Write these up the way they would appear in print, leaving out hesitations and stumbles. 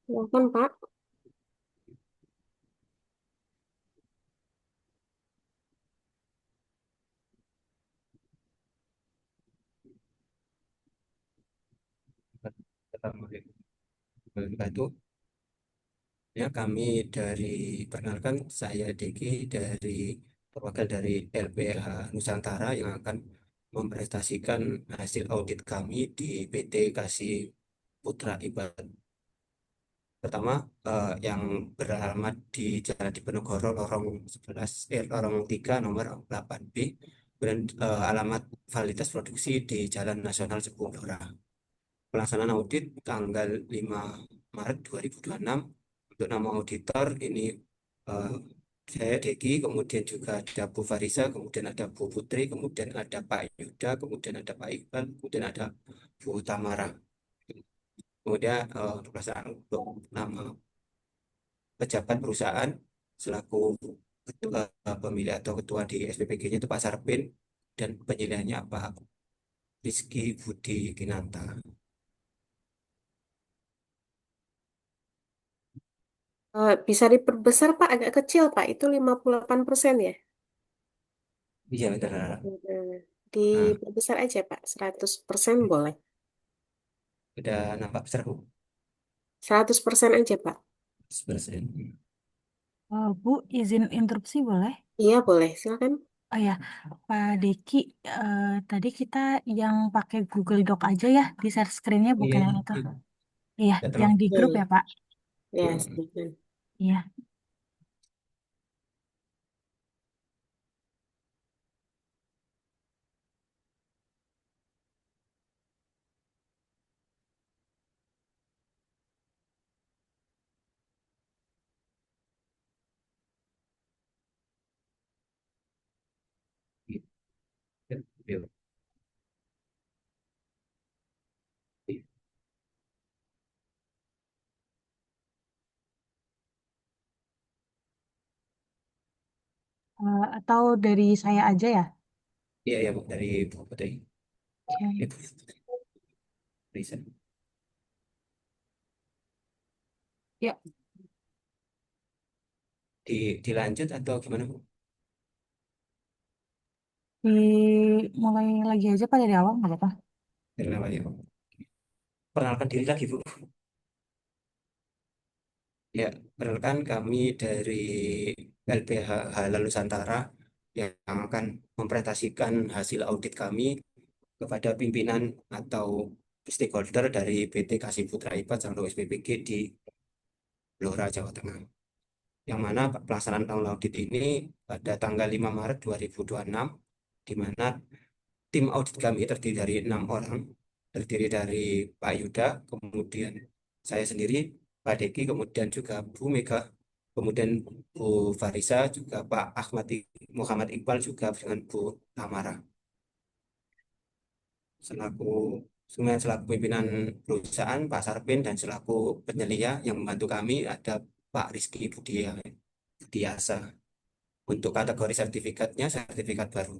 Silakan, Pak. Assalamualaikum warahmatullahi wabarakatuh. Ya, kami dari perkenalkan saya Diki dari perwakilan dari LBH Nusantara yang akan mempresentasikan hasil audit kami di PT Kasih Putra Ibarat. Pertama, yang beralamat di Jalan Diponegoro Lorong 11 Lorong 3 nomor 8B dan alamat validitas produksi di Jalan Nasional Cibubur. Pelaksanaan audit tanggal 5 Maret 2026. Untuk nama auditor ini eh, saya Deki, kemudian juga ada Bu Farisa, kemudian ada Bu Putri, kemudian ada Pak Yuda, kemudian ada Pak Iqbal, kemudian ada Bu Tamara. Kemudian untuk pelaksanaan untuk nama pejabat perusahaan selaku ketua pemilih atau ketua di SPPG-nya itu Pak Sarpin dan penyelihannya Pak Rizky Budi Kinanta. Bisa diperbesar, Pak, agak kecil, Pak. Itu 58% ya? Iya, benar. Nah, Nah, diperbesar aja, Pak. 100% boleh. udah nampak besar Bu. 100% aja, Pak. 100%. Bu, izin interupsi boleh? Iya, boleh. Silakan. Oh ya, Pak Deki, tadi kita yang pakai Google Doc aja ya di share screen-nya, Oh bukan iya, yang itu. Iya, tidak yang terlalu. di grup ya, Hmm. Pak. Ya, silakan. Iya. Atau dari saya aja ya? Iya, ya Bu, dari Bu Putri. Oke. Ibu Risa. Ya, Dilanjut atau gimana Bu? dimulai lagi aja Pak dari awal, nggak apa-apa. Dari awal ya Bu. Perkenalkan diri lagi Bu. Ya, perkenalkan kami dari LBH Halal Nusantara yang akan mempresentasikan hasil audit kami kepada pimpinan atau stakeholder dari PT Kasih Putra IPA atau SPPG di Blora, Jawa Tengah. Yang mana pelaksanaan tahun audit ini pada tanggal 5 Maret 2026, di mana tim audit kami terdiri dari 6 orang, terdiri dari Pak Yuda, kemudian saya sendiri, Pak Deki, kemudian juga Bu Mega, kemudian Bu Farisa, juga Pak Muhammad Iqbal, juga dengan Bu Tamara. Selaku selaku pimpinan perusahaan, Pak Sarpin, dan selaku penyelia yang membantu kami ada Pak Rizky Budiasa. Untuk kategori sertifikatnya, sertifikat baru.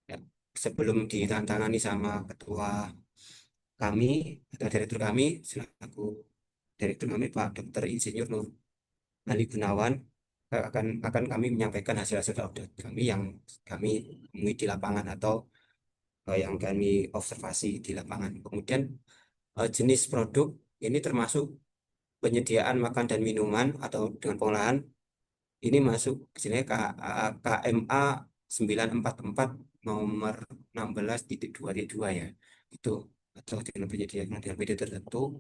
Ya, sebelum ditandatangani sama ketua kami atau direktur kami, selaku direktur kami Pak Dr. Insinyur Nur Ali Gunawan akan kami menyampaikan hasil-hasil audit kami yang kami temui di lapangan atau yang kami observasi di lapangan. Kemudian jenis produk ini termasuk penyediaan makan dan minuman atau dengan pengolahan ini masuk ke sini KMA 944 nomor 16.2 ya. Itu atau dengan penyediaan dengan PD tertentu.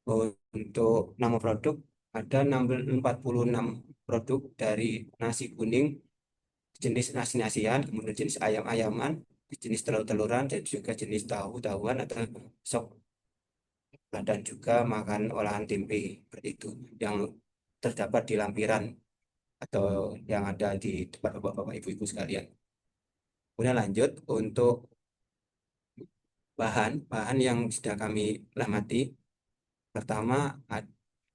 Untuk nama produk ada 46 produk dari nasi kuning, jenis nasi-nasian, kemudian jenis ayam-ayaman, jenis telur-teluran, dan juga jenis tahu-tahuan atau sop, dan juga makan olahan tempe seperti itu yang terdapat di lampiran atau yang ada di tempat bapak-bapak ibu-ibu sekalian. Kemudian lanjut untuk bahan yang sudah kami amati. Pertama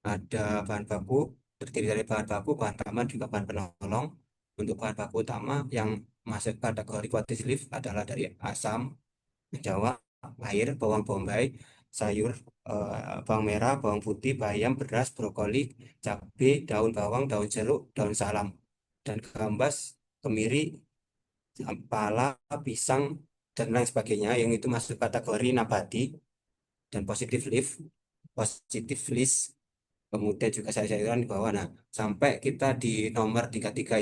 ada bahan baku terdiri dari bahan baku, bahan tambahan juga bahan penolong. Untuk bahan baku utama yang masuk kategori quality sleeve adalah dari asam, jawa, air, bawang bombay. sayur, bawang merah, bawang putih, bayam, beras, brokoli, cabai, daun bawang, daun jeruk, daun salam, dan gambas, kemiri, pala, pisang, dan lain sebagainya yang itu masuk kategori nabati dan positif list, kemudian juga sayur-sayuran di bawah. Nah, sampai kita di nomor 33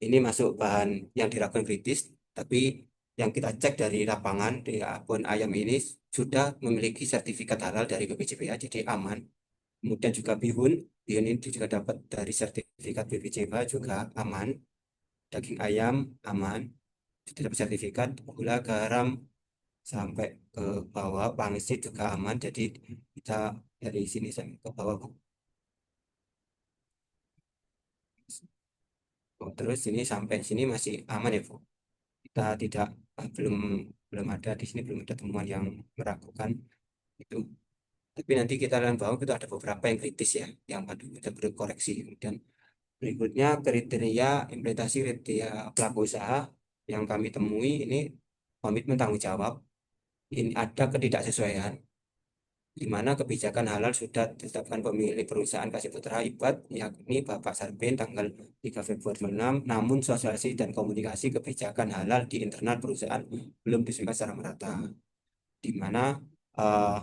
ini masuk bahan yang diragukan kritis, tapi yang kita cek dari lapangan di kebun ayam ini sudah memiliki sertifikat halal dari BPJPA, jadi aman. Kemudian juga bihun ini juga dapat dari sertifikat BPJPA juga aman. Daging ayam aman, sudah dapat sertifikat. Gula, garam, sampai ke bawah, pangsit juga aman. Jadi kita dari sini sampai ke bawah. Oh, terus ini sampai sini masih aman ya, Bu. Kita tidak belum belum ada di sini, belum ada temuan yang meragukan itu. Tapi nanti kita lihat bahwa itu ada beberapa yang kritis ya, yang perlu kita beri koreksi. Dan berikutnya kriteria implementasi kriteria pelaku usaha yang kami temui ini komitmen tanggung jawab. Ini ada ketidaksesuaian di mana kebijakan halal sudah ditetapkan pemilik perusahaan Kasih Putra Ibat, yakni Bapak Sarbin tanggal 3 Februari 2006, namun sosialisasi dan komunikasi kebijakan halal di internal perusahaan belum disesuaikan secara merata, di mana eh,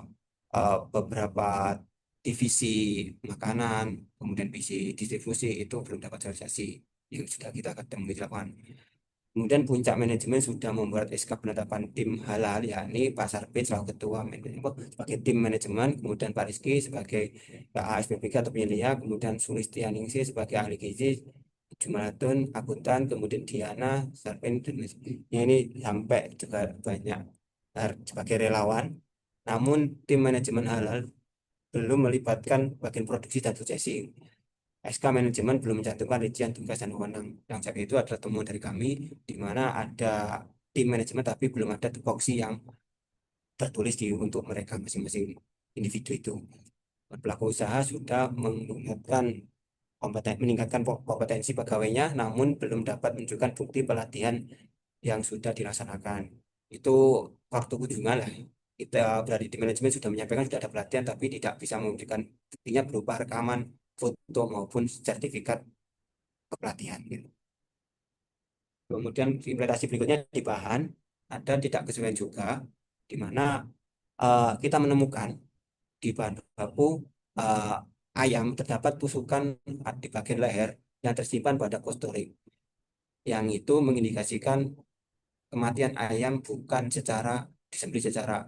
beberapa divisi makanan, kemudian divisi distribusi itu belum dapat sosialisasi yang sudah kita temui di lapangan. Kemudian puncak manajemen sudah membuat SK penetapan tim halal, yakni Pak Sarbin selaku ketua manajemen sebagai tim manajemen, kemudian Pak Rizky sebagai ASPBK atau penyelia, kemudian Sulistianingsih sebagai ahli gizi, Jumalatun akuntan, kemudian Diana Sarbin dan lain sebagainya. Ini sampai juga banyak sebagai relawan. Namun tim manajemen halal belum melibatkan bagian produksi dan processing. SK manajemen belum mencantumkan rincian tugas dan wewenang. Yang saya itu adalah temuan dari kami, di mana ada tim manajemen tapi belum ada tupoksi yang tertulis untuk mereka masing-masing individu itu. Pelaku usaha sudah meningkatkan kompetensi pegawainya, namun belum dapat menunjukkan bukti pelatihan yang sudah dilaksanakan. Itu waktu kunjungan lah. Kita berada di manajemen sudah menyampaikan sudah ada pelatihan, tapi tidak bisa menunjukkan buktinya berupa rekaman, foto maupun sertifikat kepelatihan gitu. Kemudian implementasi berikutnya di bahan ada tidak kesesuaian juga, di mana kita menemukan di bahan baku eh, ayam terdapat tusukan di bagian leher yang tersimpan pada kostoring, yang itu mengindikasikan kematian ayam bukan secara disembelih secara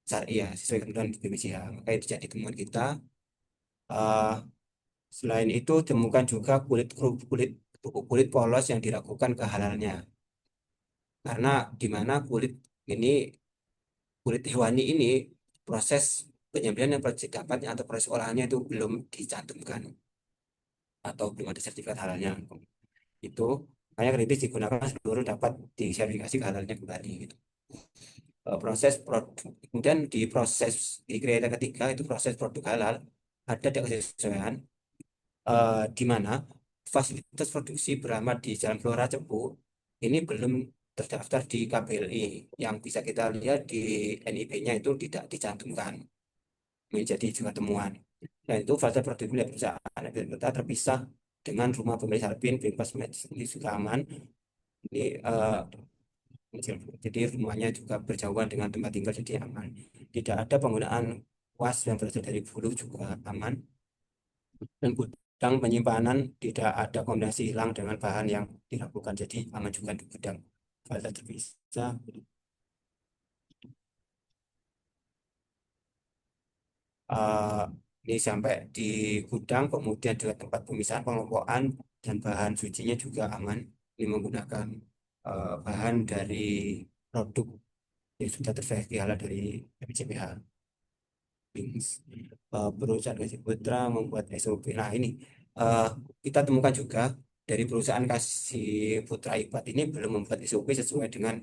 syariah sesuai ketentuan BPJH. Maka itu jadi temuan kita. Eh, Selain itu temukan juga kulit kulit polos yang diragukan kehalalnya. Karena di mana ini kulit hewani ini proses penyembelihan yang dapatnya atau proses olahannya itu belum dicantumkan atau belum ada sertifikat halalnya. Itu makanya kritis digunakan seluruh dapat disertifikasi halalnya kembali gitu. Proses produk, kemudian di proses di kriteria ketiga itu proses produk halal ada kesesuaian di mana fasilitas produksi beramat di Jalan Flora Cepu ini belum terdaftar di KBLI, yang bisa kita lihat di NIP-nya itu tidak dicantumkan, menjadi juga temuan. Dan itu fase produksi milik perusahaan kita terpisah dengan rumah pemilik Harbin, bebas medis ini juga aman. Ini jadi rumahnya juga berjauhan dengan tempat tinggal jadi aman. Tidak ada penggunaan was yang berasal dari bulu juga aman. Dan gudang penyimpanan tidak ada kombinasi hilang dengan bahan yang diragukan, jadi aman juga di gudang. Fase terpisah. eh, ini sampai di gudang, kemudian juga tempat pemisahan pengelompokan dan bahan sucinya juga aman. Ini menggunakan bahan dari produk yang sudah terverifikasi halal dari BPJPH. Perusahaan Kasih Putra membuat SOP. Nah ini eh, kita temukan juga dari perusahaan Kasih Putra Ibat ini belum membuat SOP sesuai dengan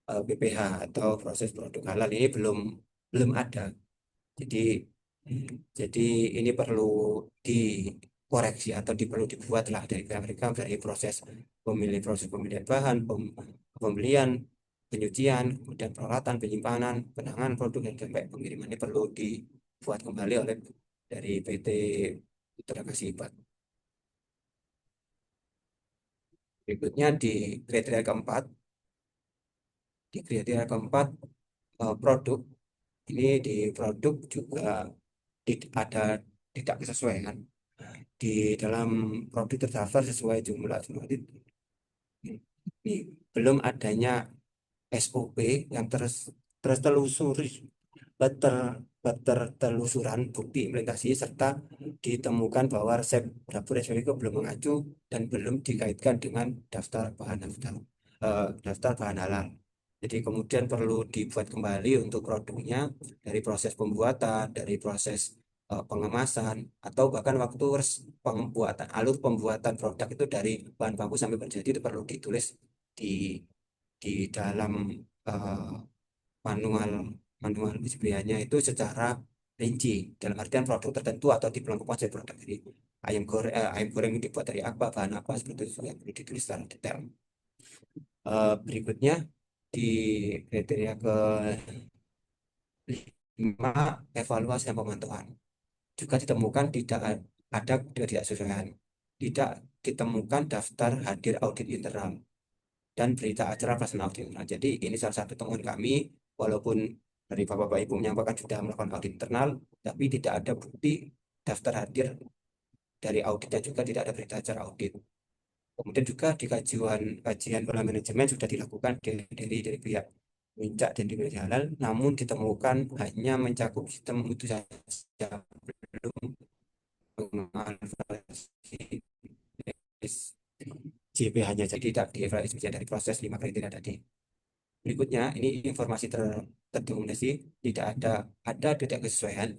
BPH atau proses produk halal ini belum ada. Jadi jadi ini perlu dikoreksi atau perlu dibuat lah dari pihak mereka dari proses pemilihan bahan, pembelian, penyucian, kemudian peralatan, penyimpanan, penanganan produk dan sampai pengirimannya perlu dibuat kembali oleh dari PT Mitra Kasibat. Berikutnya di kriteria keempat produk ini di produk juga ada tidak kesesuaian di dalam produk terdaftar sesuai jumlah jumlah. Ini belum adanya SOP yang terus telusuri bertelusuran bukti implementasi serta ditemukan bahwa resep dapur SPK belum mengacu dan belum dikaitkan dengan daftar bahan halal. Jadi kemudian perlu dibuat kembali untuk produknya dari proses pembuatan, dari proses pengemasan, atau bahkan waktu alur pembuatan produk itu dari bahan baku sampai menjadi itu perlu ditulis di dalam eh, manual manual PCBA-nya itu secara rinci dalam artian produk tertentu atau di pelengkapan dari produk jadi ayam goreng ini dibuat dari apa bahan apa seperti itu yang perlu ditulis secara detail. Berikutnya di kriteria kelima evaluasi dan pemantauan juga ditemukan ada ketidaksesuaian tidak ditemukan daftar hadir audit internal dan berita acara pelaksanaan audit internal. Jadi ini salah satu temuan kami, walaupun dari Bapak-Bapak Ibu menyampaikan sudah melakukan audit internal, tapi tidak ada bukti daftar hadir dari auditnya juga tidak ada berita acara audit. Kemudian juga di kajian pola manajemen sudah dilakukan dari pihak Puncak dan di Halal, namun ditemukan hanya mencakup sistem itu saja, belum mengevaluasi JP hanya jadi tidak dievaluasi dari proses 5 kriteria tadi. Berikutnya, ini informasi terdokumentasi tidak ada tidak kesesuaian.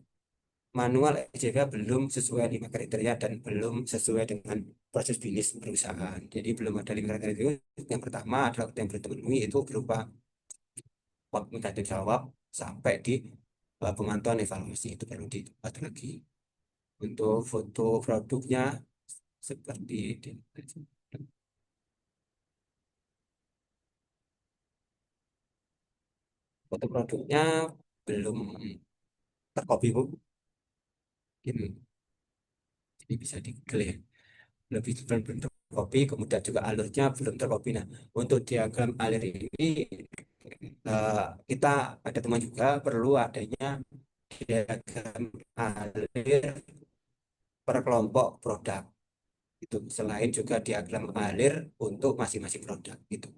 Manual EJK belum sesuai 5 kriteria dan belum sesuai dengan proses bisnis perusahaan. Jadi belum ada 5 kriteria itu. Yang pertama adalah yang belum terpenuhi itu berupa waktu minta jawab sampai di pemantauan evaluasi itu perlu dibuat lagi. Untuk foto produknya seperti ini. Foto produknya belum terkopi Bu. Ini jadi bisa diklik lebih belum terkopi, kemudian juga alurnya belum terkopi. Nah, untuk diagram alur ini eh, kita ada teman juga perlu adanya diagram alir per kelompok produk. Itu selain juga diagram alir untuk masing-masing produk gitu.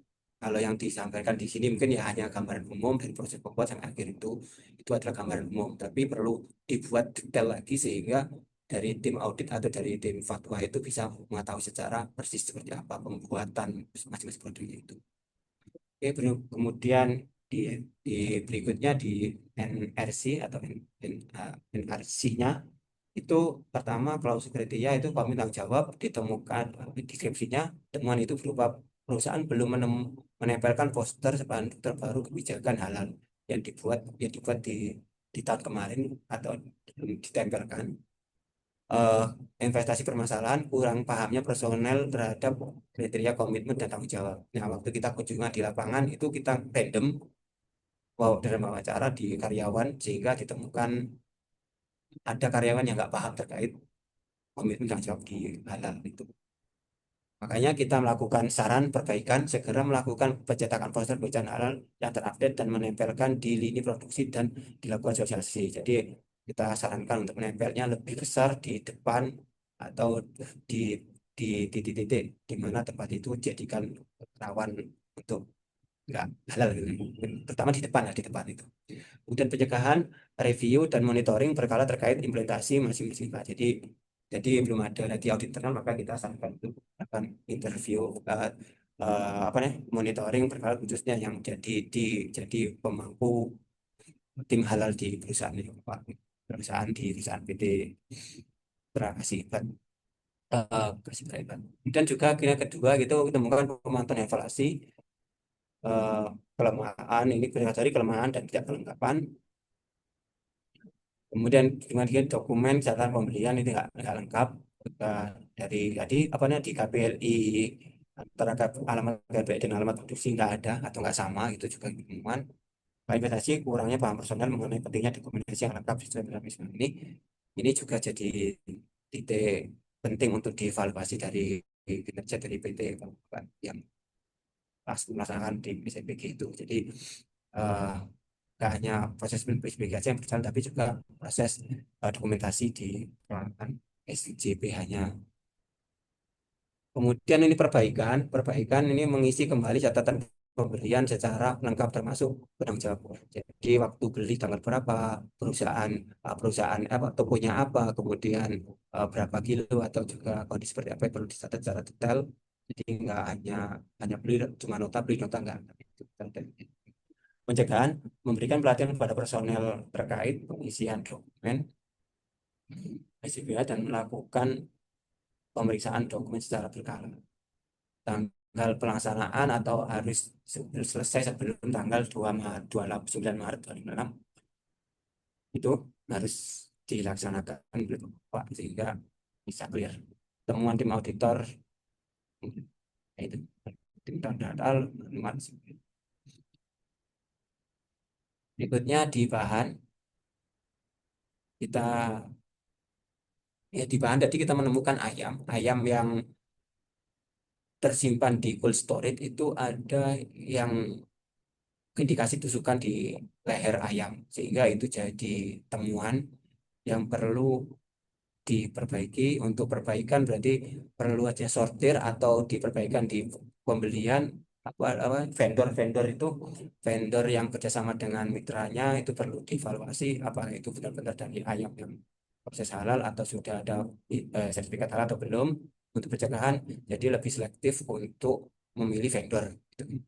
Kalau yang disampaikan di sini mungkin ya hanya gambaran umum dari proses pembuat sampai akhir itu adalah gambaran umum, tapi perlu dibuat detail lagi sehingga dari tim audit atau dari tim fatwa itu bisa mengetahui secara persis seperti apa pembuatan masing-masing produknya itu. Oke, kemudian di, di berikutnya di NRC atau NRC-nya itu pertama klausul kriteria itu komitmen tanggung jawab ditemukan deskripsinya temuan itu berupa perusahaan belum menempelkan poster spanduk terbaru kebijakan halal yang dibuat di tahun kemarin atau belum ditempelkan. Eh, Investasi permasalahan kurang pahamnya personel terhadap kriteria komitmen dan tanggung jawab. Nah, waktu kita kunjungan di lapangan itu kita random dalam wawancara di karyawan sehingga ditemukan ada karyawan yang nggak paham terkait komitmen tanggung jawab di halal itu. Makanya kita melakukan saran perbaikan, segera melakukan pencetakan poster perusahaan halal yang terupdate dan menempelkan di lini produksi dan dilakukan sosialisasi. Jadi kita sarankan untuk menempelnya lebih besar di depan atau di titik-titik di mana tempat itu jadikan rawan untuk nggak halal gitu. Terutama di depan ya, di depan itu. Kemudian pencegahan, review dan monitoring berkala terkait implementasi masing-masing Pak. Jadi belum ada lagi audit internal maka kita sarankan untuk akan interview apa nih monitoring berkala khususnya yang jadi pemangku tim halal di perusahaan ini Pak. Perusahaan PT Prakasibat Kasibat. Dan juga kira kedua gitu ditemukan pemantauan evaluasi eh, kelemahan ini dari kelemahan dan tidak kelengkapan. Kemudian dengan dokumen catatan pembelian itu nggak lengkap. Dari tadi apa namanya di KPLI antara alamat KPI dan alamat produksi nggak ada atau nggak sama, itu juga temuan. Investasi kurangnya paham personal mengenai pentingnya dokumentasi yang lengkap sesuai dengan mekanisme ini juga jadi titik penting untuk dievaluasi dari kinerja dari PT yang pas melaksanakan di PCBG itu. Jadi eh, nggak hanya proses PCBG aja yang berjalan, tapi juga proses dokumentasi di pelaksanaan SJPH-nya. Kemudian ini perbaikan, perbaikan ini mengisi kembali catatan pembelian secara lengkap termasuk penanggung jawab. Jadi waktu beli tanggal berapa, perusahaan perusahaan apa tokonya apa, kemudian berapa kilo atau juga kondisi seperti apa yang perlu dicatat secara detail. Jadi nggak hanya hanya beli cuma nota beli nota enggak. Pencegahan memberikan pelatihan kepada personel terkait pengisian dokumen SCBA dan melakukan pemeriksaan dokumen secara berkala. Tanggal pelaksanaan atau harus selesai sebelum tanggal 2 Maret, 29 Maret 2026 itu harus dilaksanakan Pak sehingga bisa clear. Temuan tim auditor itu tim total berikutnya di bahan kita di bahan tadi kita menemukan ayam ayam yang tersimpan di cold storage itu ada yang indikasi tusukan di leher ayam sehingga itu jadi temuan yang perlu diperbaiki. Untuk perbaikan berarti perlu aja sortir atau diperbaikan di pembelian apa vendor-vendor itu vendor yang kerjasama dengan mitranya itu perlu dievaluasi apa itu benar-benar dari ayam yang proses halal atau sudah ada sertifikat halal atau belum. Untuk pencegahan jadi lebih selektif untuk memilih vendor gitu.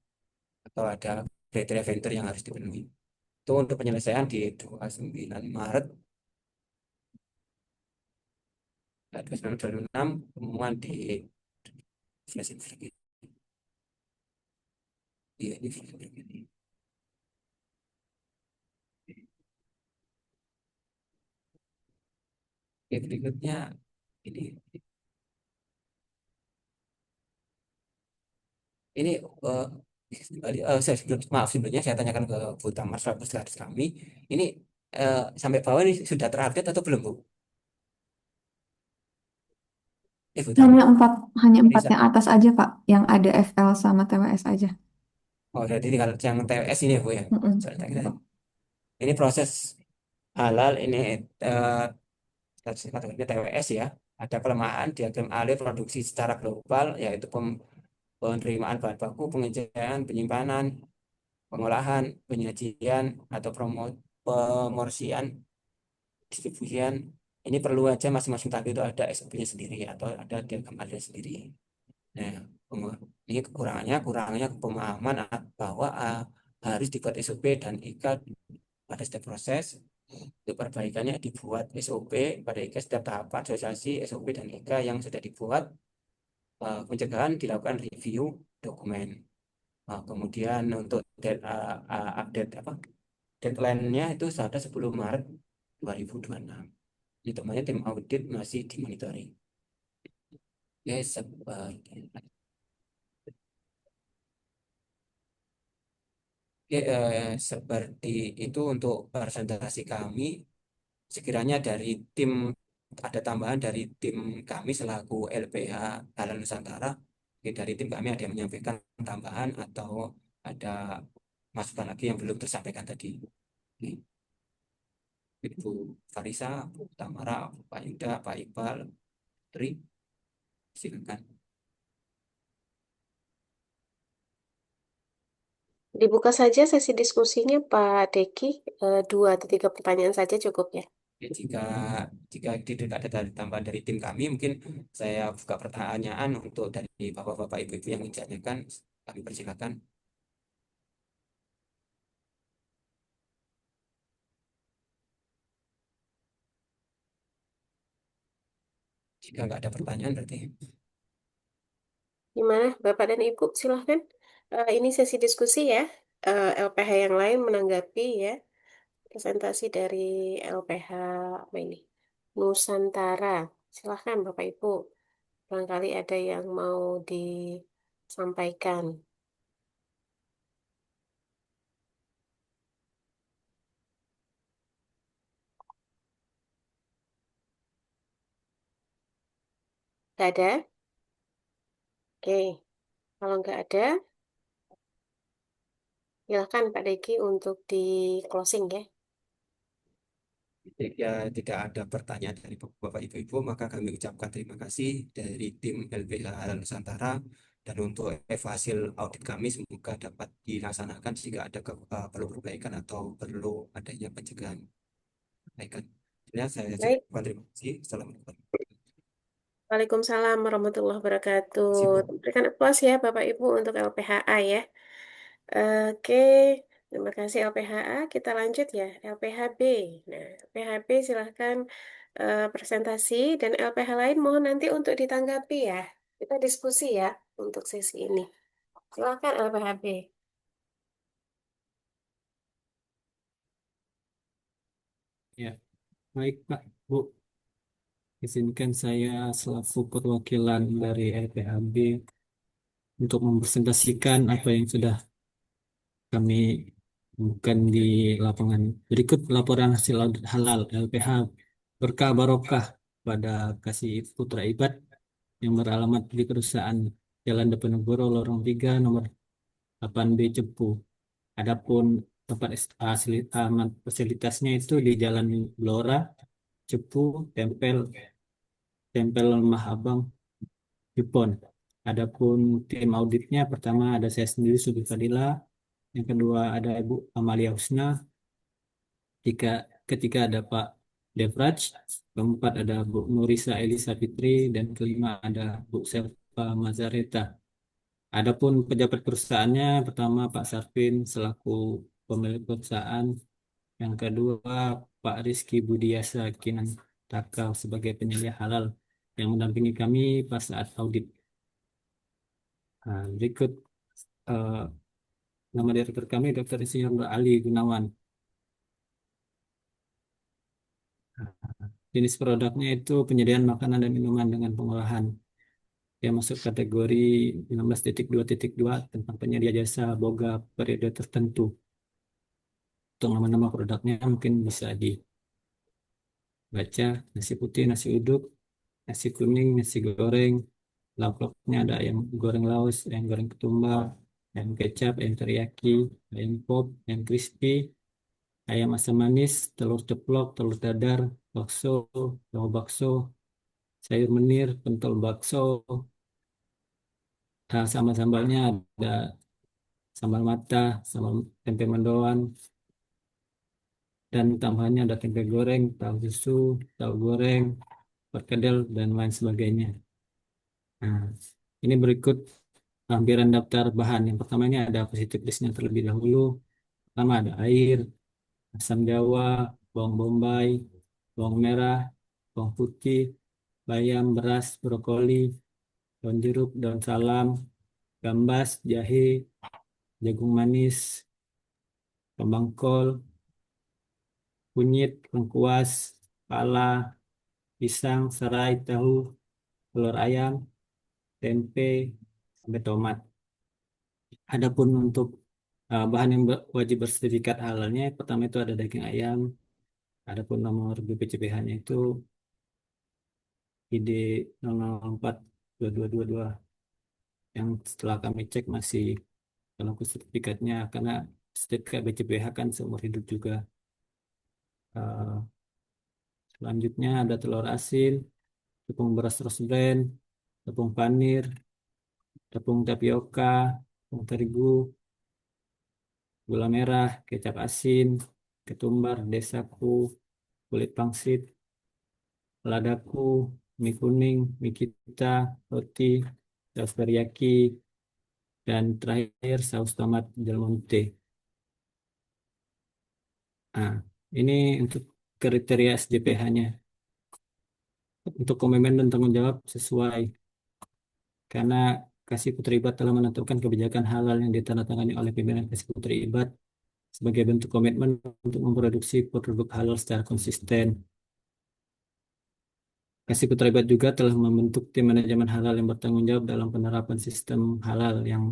Atau ada kriteria vendor yang harus dipenuhi. Itu untuk penyelesaian di 29 Maret 2026 temuan di flash infrared. Iya, di flash infrared ini. Oke, berikutnya ini ini eh, maaf sebelumnya saya tanyakan ke Bu Tamar selaku sekretaris kami ini sampai bawah ini sudah terupdate atau belum Bu? Bu Hanya Tamar. empat, hanya Ini empat yang atas aja, Pak. Yang ada FL sama TWS aja. oh jadi tinggal yang TWS ini Bu ya. Mm-mm. Soalnya ini proses halal ini eh, kategorinya TWS ya. Ada kelemahan diagram alih produksi secara global yaitu penerimaan bahan baku, pengejayan, penyimpanan, pengolahan, penyajian atau pemorsian, distribusian. Ini perlu aja masing-masing tadi itu ada SOP-nya sendiri atau ada diagram alirnya sendiri. Nah, ini kurangnya pemahaman bahwa harus dibuat SOP dan IKA pada setiap proses. Untuk perbaikannya dibuat SOP pada IKA setiap tahapan sosialisasi SOP dan IKA yang sudah dibuat. Pencegahan dilakukan review dokumen. Kemudian untuk update apa deadline-nya itu ada 10 Maret 2026. Ini temannya tim audit masih dimonitoring. Ya, seperti itu untuk presentasi kami. Sekiranya dari tim ada tambahan dari tim kami selaku LPH Halal Nusantara, dari tim kami ada yang menyampaikan tambahan atau ada masukan lagi yang belum tersampaikan tadi. Oke. Ibu Farisa, Bu Tamara, Pak Yuda, Pak Iqbal, Tri, silakan. Dibuka saja sesi diskusinya, Pak Deki. 2 atau 3 pertanyaan saja cukup ya. Ya, jika tidak ada dari tambahan dari tim kami, mungkin saya buka pertanyaan untuk dari bapak-bapak ibu-ibu yang ditanyakan. Kami persilakan. Jika nggak ada pertanyaan berarti Gimana, Bapak dan Ibu? Silahkan. Ini sesi diskusi ya. LPH yang lain menanggapi ya. Presentasi dari LPH apa ini? Nusantara. Silahkan Bapak Ibu. Barangkali ada yang mau disampaikan sampaikan. Nggak ada? Oke, kalau nggak ada, silakan Pak Deki untuk di closing ya. Jika tidak ada pertanyaan dari Bapak Ibu, maka kami ucapkan terima kasih dari tim LBH Halal Nusantara dan untuk hasil audit kami semoga dapat dilaksanakan jika ada perlu perbaikan atau perlu adanya pencegahan perbaikan. Ya, saya Baik, ucapkan terima kasih. Assalamualaikum. Waalaikumsalam warahmatullahi wabarakatuh. Terima kasih, Bu. Berikan aplaus ya Bapak Ibu untuk LPHA ya. Oke, terima kasih LPHA. Kita lanjut ya, LPHB. Nah, LPHB silahkan presentasi dan LPH lain mohon nanti untuk ditanggapi ya. Kita diskusi ya untuk sesi ini. Silahkan LPHB. Ya, baik Pak, Bu. Izinkan saya selaku perwakilan dari LPHB untuk mempresentasikan apa yang sudah kami temukan di lapangan. Berikut laporan hasil audit halal LPH berkah barokah pada Kasih Putra Ibad yang beralamat di perusahaan Jalan Diponegoro Lorong 3 nomor 8B Cepu. Adapun tempat asli fasilitasnya itu di Jalan Blora, Cepu, Tempel, Tempel Lemah Abang, Jepun. Adapun tim auditnya pertama ada saya sendiri Subi Fadila, yang kedua ada Ibu Amalia Husna, ketiga, ketiga ada Pak Devraj, keempat ada Bu Nurisa Elisa Fitri, dan kelima ada Bu Selva Mazareta. Adapun pejabat perusahaannya pertama Pak Sarpin selaku pemilik perusahaan, yang kedua Pak Rizky Budiasa Kinan Takau sebagai penyelia halal yang mendampingi kami pas saat audit. Nah, berikut eh, nama direktur kami Dr. Insinyur Ali Gunawan. Nah, jenis produknya itu penyediaan makanan dan minuman dengan pengolahan yang masuk kategori 16.2.2 tentang penyedia jasa boga periode tertentu. Untuk nama-nama produknya mungkin bisa dibaca: nasi putih, nasi uduk, nasi kuning, nasi goreng. Lauknya ada ayam goreng laos, ayam goreng ketumbar, ayam kecap, ayam teriyaki, ayam pop, ayam crispy, ayam asam manis, telur ceplok, telur dadar, bakso, tahu bakso, sayur menir, pentol bakso. Nah, sama sambalnya ada sambal mata, sambal tempe mendoan, dan tambahannya ada tempe goreng, tahu susu, tahu goreng, perkedel, dan lain sebagainya. Nah, ini berikut lampiran daftar bahan. Yang pertama ini ada positif listnya terlebih dahulu. Pertama ada air, asam jawa, bawang bombay, bawang merah, bawang putih, bayam, beras, brokoli, daun jeruk, daun salam, gambas, jahe, jagung manis, kembang kol, kunyit, lengkuas, pala, pisang, serai, tahu, telur ayam, tempe, sampai tomat. Adapun untuk bahan yang wajib bersertifikat halalnya, pertama itu ada daging ayam. Adapun nomor BPCPH-nya itu ID 00422222 yang setelah kami cek masih dalam sertifikatnya karena sertifikat BCPH kan seumur hidup juga. Eh, Selanjutnya ada telur asin, tepung beras rose bran, tepung panir, tepung tapioka, tepung terigu, gula merah, kecap asin, ketumbar, desaku, kulit pangsit, ladaku, mie kuning, mie kita, roti, saus teriyaki, dan terakhir saus tomat Del Monte. Nah, ini untuk kriteria SJPH-nya. Untuk komitmen dan tanggung jawab sesuai karena Kasih Putri Ibad telah menentukan kebijakan halal yang ditandatangani oleh pimpinan Kasih Putri Ibad sebagai bentuk komitmen untuk memproduksi produk halal secara konsisten. Kasih Putra Ibat juga telah membentuk tim manajemen halal yang bertanggung jawab dalam penerapan sistem halal yang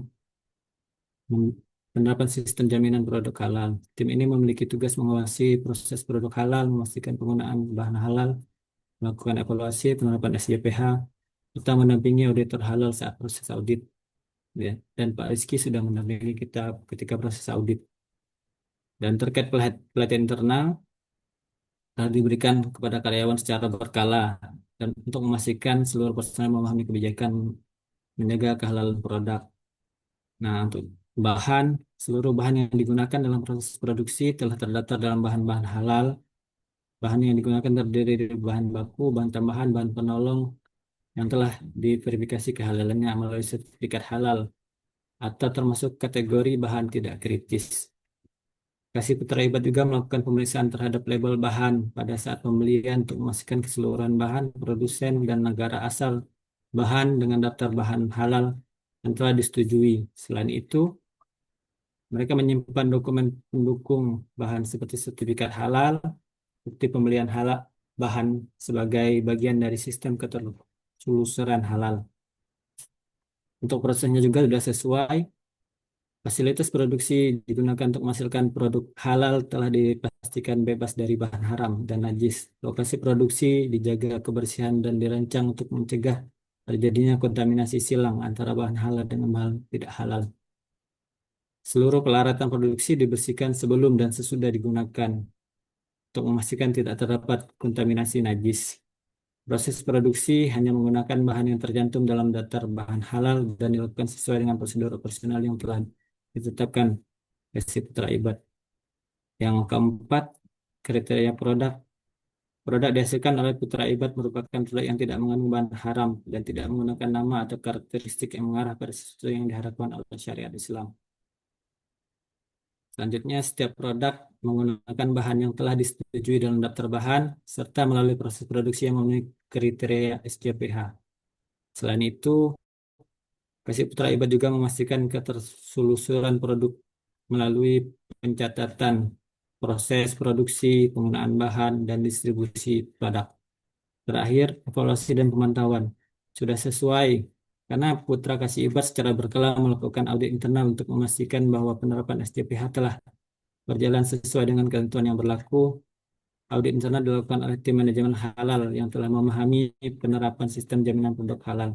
penerapan sistem jaminan produk halal. Tim ini memiliki tugas mengawasi proses produk halal, memastikan penggunaan bahan halal, melakukan evaluasi penerapan SJPH, serta mendampingi auditor halal saat proses audit. Ya. Dan Pak Rizky sudah mendampingi kita ketika proses audit. Dan terkait pelatihan internal, telah diberikan kepada karyawan secara berkala dan untuk memastikan seluruh personel memahami kebijakan menjaga kehalalan produk. Nah, untuk bahan, seluruh bahan yang digunakan dalam proses produksi telah terdaftar dalam bahan-bahan halal. Bahan yang digunakan terdiri dari bahan baku, bahan tambahan, bahan penolong yang telah diverifikasi kehalalannya melalui sertifikat halal atau termasuk kategori bahan tidak kritis. Kasih Putra Ibat juga melakukan pemeriksaan terhadap label bahan pada saat pembelian untuk memastikan keseluruhan bahan, produsen, dan negara asal bahan dengan daftar bahan halal yang telah disetujui. Selain itu, mereka menyimpan dokumen pendukung bahan seperti sertifikat halal, bukti pembelian halal bahan sebagai bagian dari sistem ketelusuran halal. Untuk prosesnya juga sudah sesuai. Fasilitas produksi digunakan untuk menghasilkan produk halal telah dipastikan bebas dari bahan haram dan najis. Lokasi produksi dijaga kebersihan dan dirancang untuk mencegah terjadinya kontaminasi silang antara bahan halal dengan bahan tidak halal. Seluruh peralatan produksi dibersihkan sebelum dan sesudah digunakan untuk memastikan tidak terdapat kontaminasi najis. Proses produksi hanya menggunakan bahan yang tercantum dalam daftar bahan halal dan dilakukan sesuai dengan prosedur operasional yang telah ditetapkan Kasih Putra Ibat. Yang keempat, kriteria produk. Produk dihasilkan oleh Putra Ibat merupakan produk yang tidak mengandung bahan haram dan tidak menggunakan nama atau karakteristik yang mengarah pada sesuatu yang diharapkan oleh syariat Islam. Selanjutnya, setiap produk menggunakan bahan yang telah disetujui dalam daftar bahan serta melalui proses produksi yang memenuhi kriteria SJPH. Selain itu, Kasih Putra Ibat juga memastikan keterselusuran produk melalui pencatatan proses produksi, penggunaan bahan, dan distribusi produk. Terakhir, evaluasi dan pemantauan. Sudah sesuai karena Putra Kasih Ibat secara berkala melakukan audit internal untuk memastikan bahwa penerapan SJPH telah berjalan sesuai dengan ketentuan yang berlaku. Audit internal dilakukan oleh tim manajemen halal yang telah memahami penerapan sistem jaminan produk halal.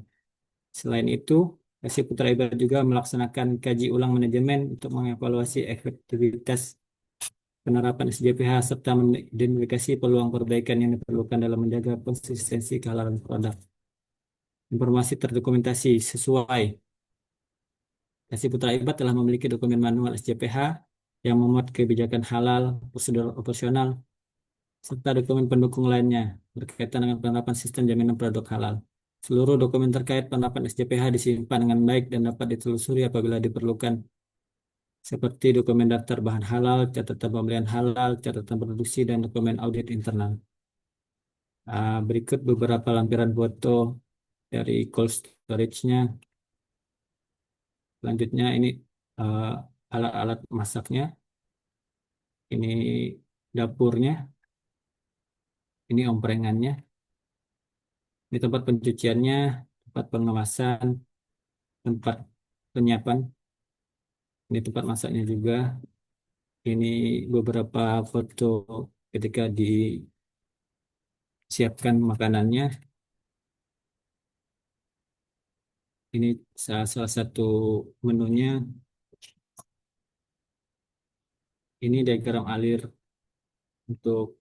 Selain itu, Kasih Putra Ibat juga melaksanakan kaji ulang manajemen untuk mengevaluasi efektivitas penerapan SJPH serta mengidentifikasi peluang perbaikan yang diperlukan dalam menjaga konsistensi kehalalan produk. Informasi terdokumentasi sesuai. Kasih Putra Ibat telah memiliki dokumen manual SJPH yang memuat kebijakan halal, prosedur operasional, serta dokumen pendukung lainnya berkaitan dengan penerapan sistem jaminan produk halal. Seluruh dokumen terkait penerapan SJPH disimpan dengan baik dan dapat ditelusuri apabila diperlukan, seperti dokumen daftar bahan halal, catatan pembelian halal, catatan produksi, dan dokumen audit internal. Berikut beberapa lampiran foto dari cold storage-nya. Selanjutnya ini uh, alat-alat masaknya. Ini dapurnya. Ini omprengannya. Ini tempat pencuciannya, tempat pengemasan, tempat penyiapan. Ini tempat masaknya juga. Ini beberapa foto ketika disiapkan makanannya. Ini salah satu menunya. Ini diagram alir untuk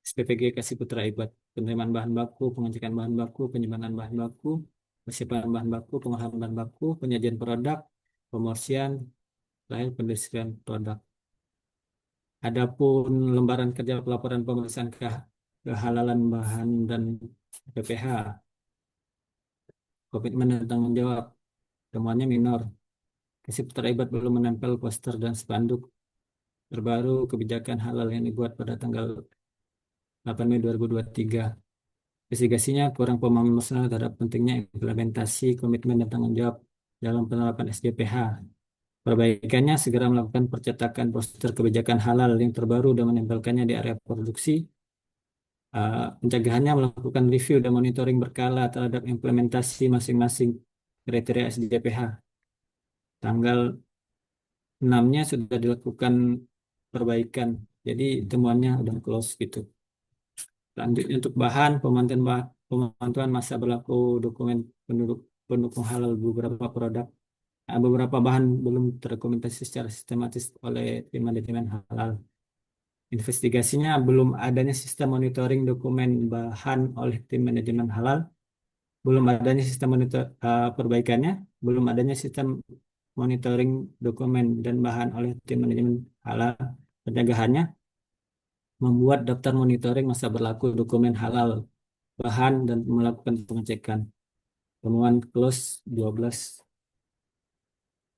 SPPG Kasih Putra Ibat. Penerimaan bahan baku, pengecekan bahan baku, penyimpanan bahan baku, persiapan bahan baku, pengolahan bahan baku, penyajian produk, pemorsian, terakhir pendistribusian produk. Adapun lembaran kerja pelaporan pemeriksaan kehalalan bahan dan PPH, komitmen dan tanggung jawab, temuannya minor. Kasih Putra Ibat belum menempel poster dan spanduk terbaru kebijakan halal yang dibuat pada tanggal 8 Mei 2023. Investigasinya kurang pemahaman personal terhadap pentingnya implementasi komitmen dan tanggung jawab dalam penerapan SJPH. Perbaikannya segera melakukan percetakan poster kebijakan halal yang terbaru dan menempelkannya di area produksi Pencegahannya melakukan review dan monitoring berkala terhadap implementasi masing-masing kriteria SDPH. Tanggal 6-nya sudah dilakukan perbaikan. Jadi temuannya udah close gitu. Selanjutnya untuk bahan pemantuan masa berlaku dokumen pendukung halal beberapa produk. Beberapa bahan belum terdokumentasi secara sistematis oleh tim manajemen halal. Investigasinya belum adanya sistem monitoring dokumen bahan oleh tim manajemen halal, belum adanya sistem perbaikannya, belum adanya sistem monitoring dokumen dan bahan oleh tim manajemen halal. Pencegahannya membuat daftar monitoring masa berlaku dokumen halal bahan dan melakukan pengecekan. Temuan close 12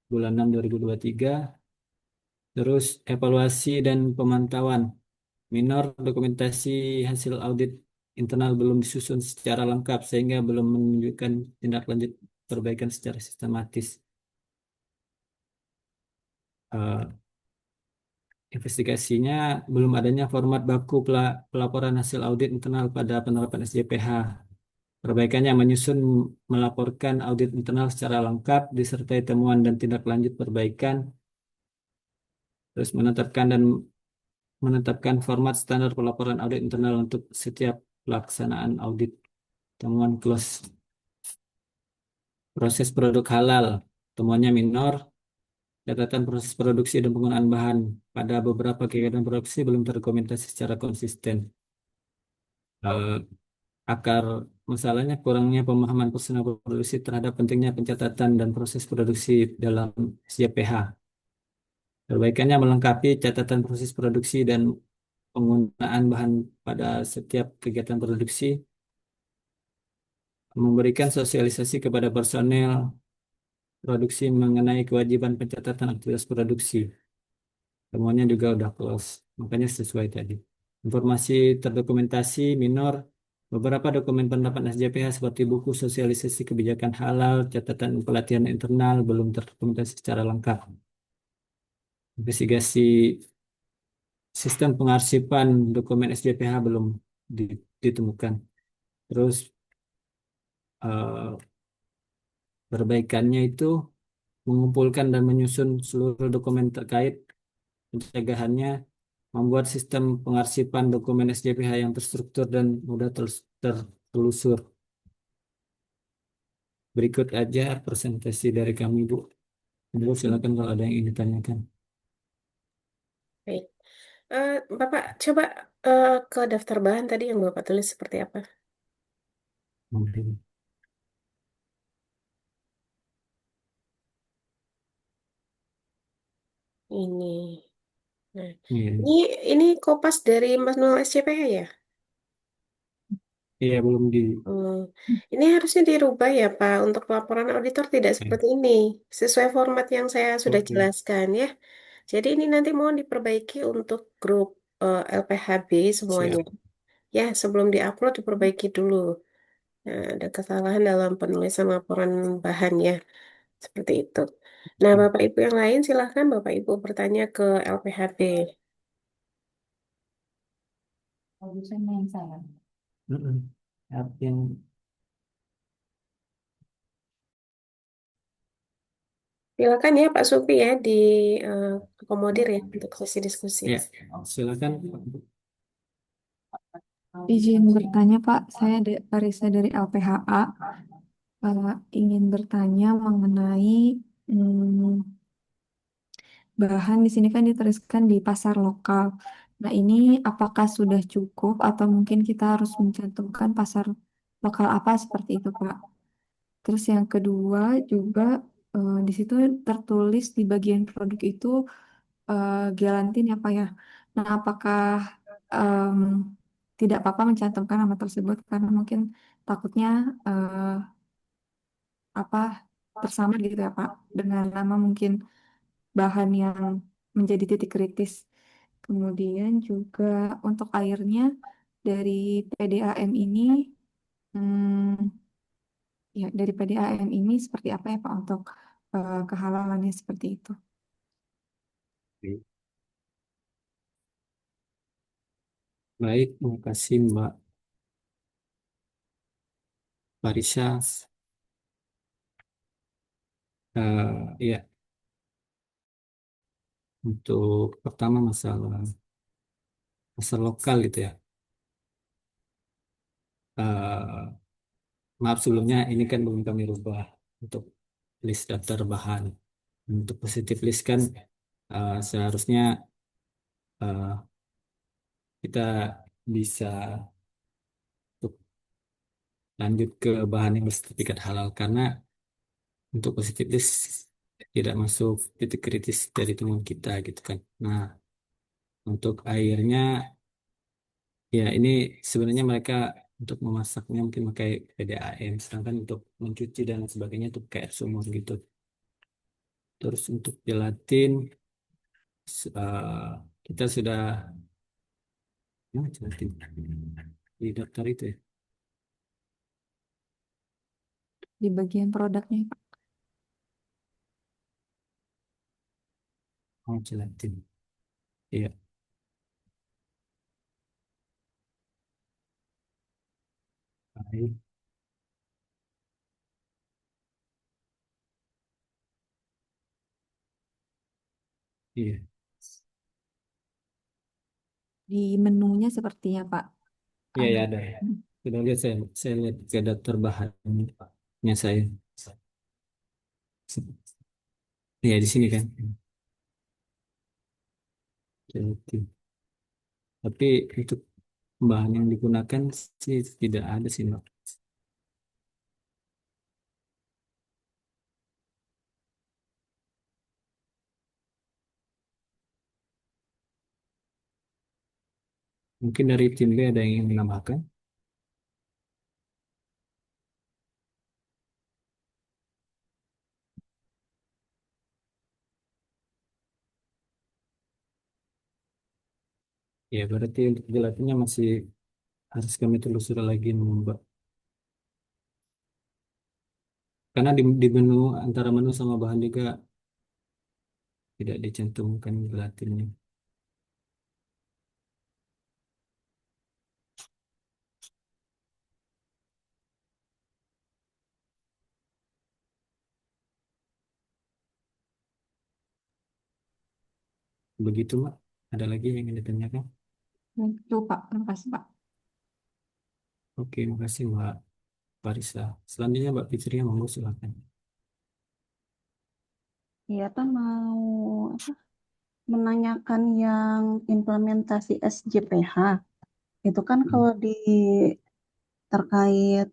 bulan 6 2023. Terus evaluasi dan pemantauan. Minor dokumentasi hasil audit internal belum disusun secara lengkap sehingga belum menunjukkan tindak lanjut perbaikan secara sistematis. Eh, Investigasinya belum adanya format baku pelaporan hasil audit internal pada penerapan SJPH. Perbaikannya menyusun melaporkan audit internal secara lengkap disertai temuan dan tindak lanjut perbaikan, terus menetapkan format standar pelaporan audit internal untuk setiap pelaksanaan audit. Temuan close. Proses produk halal, temuannya minor. Catatan proses produksi dan penggunaan bahan pada beberapa kegiatan produksi belum terdokumentasi secara konsisten. Eh, Akar masalahnya kurangnya pemahaman personal produksi terhadap pentingnya pencatatan dan proses produksi dalam SJPH. Perbaikannya melengkapi catatan proses produksi dan penggunaan bahan pada setiap kegiatan produksi, memberikan sosialisasi kepada personel produksi mengenai kewajiban pencatatan aktivitas produksi. Temuannya juga udah close, makanya sesuai tadi. Informasi terdokumentasi minor, beberapa dokumen penerapan SJPH seperti buku sosialisasi kebijakan halal, catatan pelatihan internal belum terdokumentasi secara lengkap. Investigasi sistem pengarsipan dokumen SJPH belum ditemukan. Terus eh, perbaikannya itu mengumpulkan dan menyusun seluruh dokumen terkait pencegahannya, membuat sistem pengarsipan dokumen SJPH yang terstruktur dan mudah tertelusur. Berikut aja presentasi dari kami, Bu. Bu, silakan kalau ada yang ingin ditanyakan. Baik. Bapak coba ke daftar bahan tadi yang Bapak tulis seperti apa? Mungkin. Ini. Nah, Iya, ini ini kopas dari manual SCPH ya? iya belum di. Hmm, ini harusnya dirubah ya Pak untuk laporan auditor tidak eh, seperti ini, sesuai format yang saya sudah Oke, jelaskan ya. Jadi ini nanti mohon diperbaiki untuk grup LPHB semuanya. siap. Ya, sebelum diupload diperbaiki dulu. Nah, ada kesalahan dalam penulisan laporan bahannya seperti itu. Nah, Bapak Ibu yang lain silahkan Bapak Ibu bertanya ke LPHB. Mm-mm. Yang Silakan ya Pak Supi ya di akomodir ya untuk sesi diskusi. ya, silakan. Izin bertanya, Pak. Saya Parisa dari LPHA. Ingin bertanya mengenai bahan di sini kan dituliskan di pasar lokal. Nah, ini apakah sudah cukup atau mungkin kita harus mencantumkan pasar lokal apa seperti itu, Pak? Terus yang kedua juga di situ tertulis di bagian produk itu gelantin ya Pak ya. Nah, apakah em, tidak apa-apa mencantumkan nama tersebut karena mungkin takutnya apa tersamar gitu ya Pak dengan nama mungkin bahan yang menjadi titik kritis. Kemudian juga untuk airnya dari PDAM ini, hmm, ya dari PDAM ini seperti apa ya Pak untuk kehalalannya seperti itu? Baik, terima kasih Mbak. Parisa, ya untuk pertama masalah pasar lokal gitu ya. Eh, Maaf sebelumnya ini kan belum kami rubah untuk list daftar bahan. Untuk positif list kan seharusnya eh, kita bisa untuk lanjut ke bahan yang bersertifikat halal karena untuk positif list tidak masuk titik kritis dari temuan kita gitu kan. Nah, untuk airnya ya ini sebenarnya mereka untuk memasaknya mungkin pakai PDAM, sedangkan untuk mencuci dan sebagainya itu pakai air sumur gitu. Terus untuk gelatin kita sudah gelatin di daftar itu ya. Di bagian produknya, Pak. Oh, gelatin. Iya, baik. Iya, Di menunya sepertinya, Pak. iya Ada. ya ada. Sudah lihat saya lihat ke daftar bahannya saya. Iya di sini kan. Gelatin. Tapi untuk bahan yang digunakan sih tidak ada sih, Mbak. Mungkin dari tim B ada yang ingin menambahkan. Ya, berarti untuk gelatinnya masih harus kami telusuri lagi, Mbak. Karena di menu antara menu sama bahan juga tidak dicantumkan gelatinnya. Begitu, Mbak. Ada lagi yang ingin ditanyakan? Itu, Pak. Terima kasih, Pak. Oke, makasih Mbak Parisa. Selanjutnya Mbak Fitri, monggo silakan. Iya, Pak mau apa, menanyakan yang implementasi SJPH. Itu kan kalau di terkait,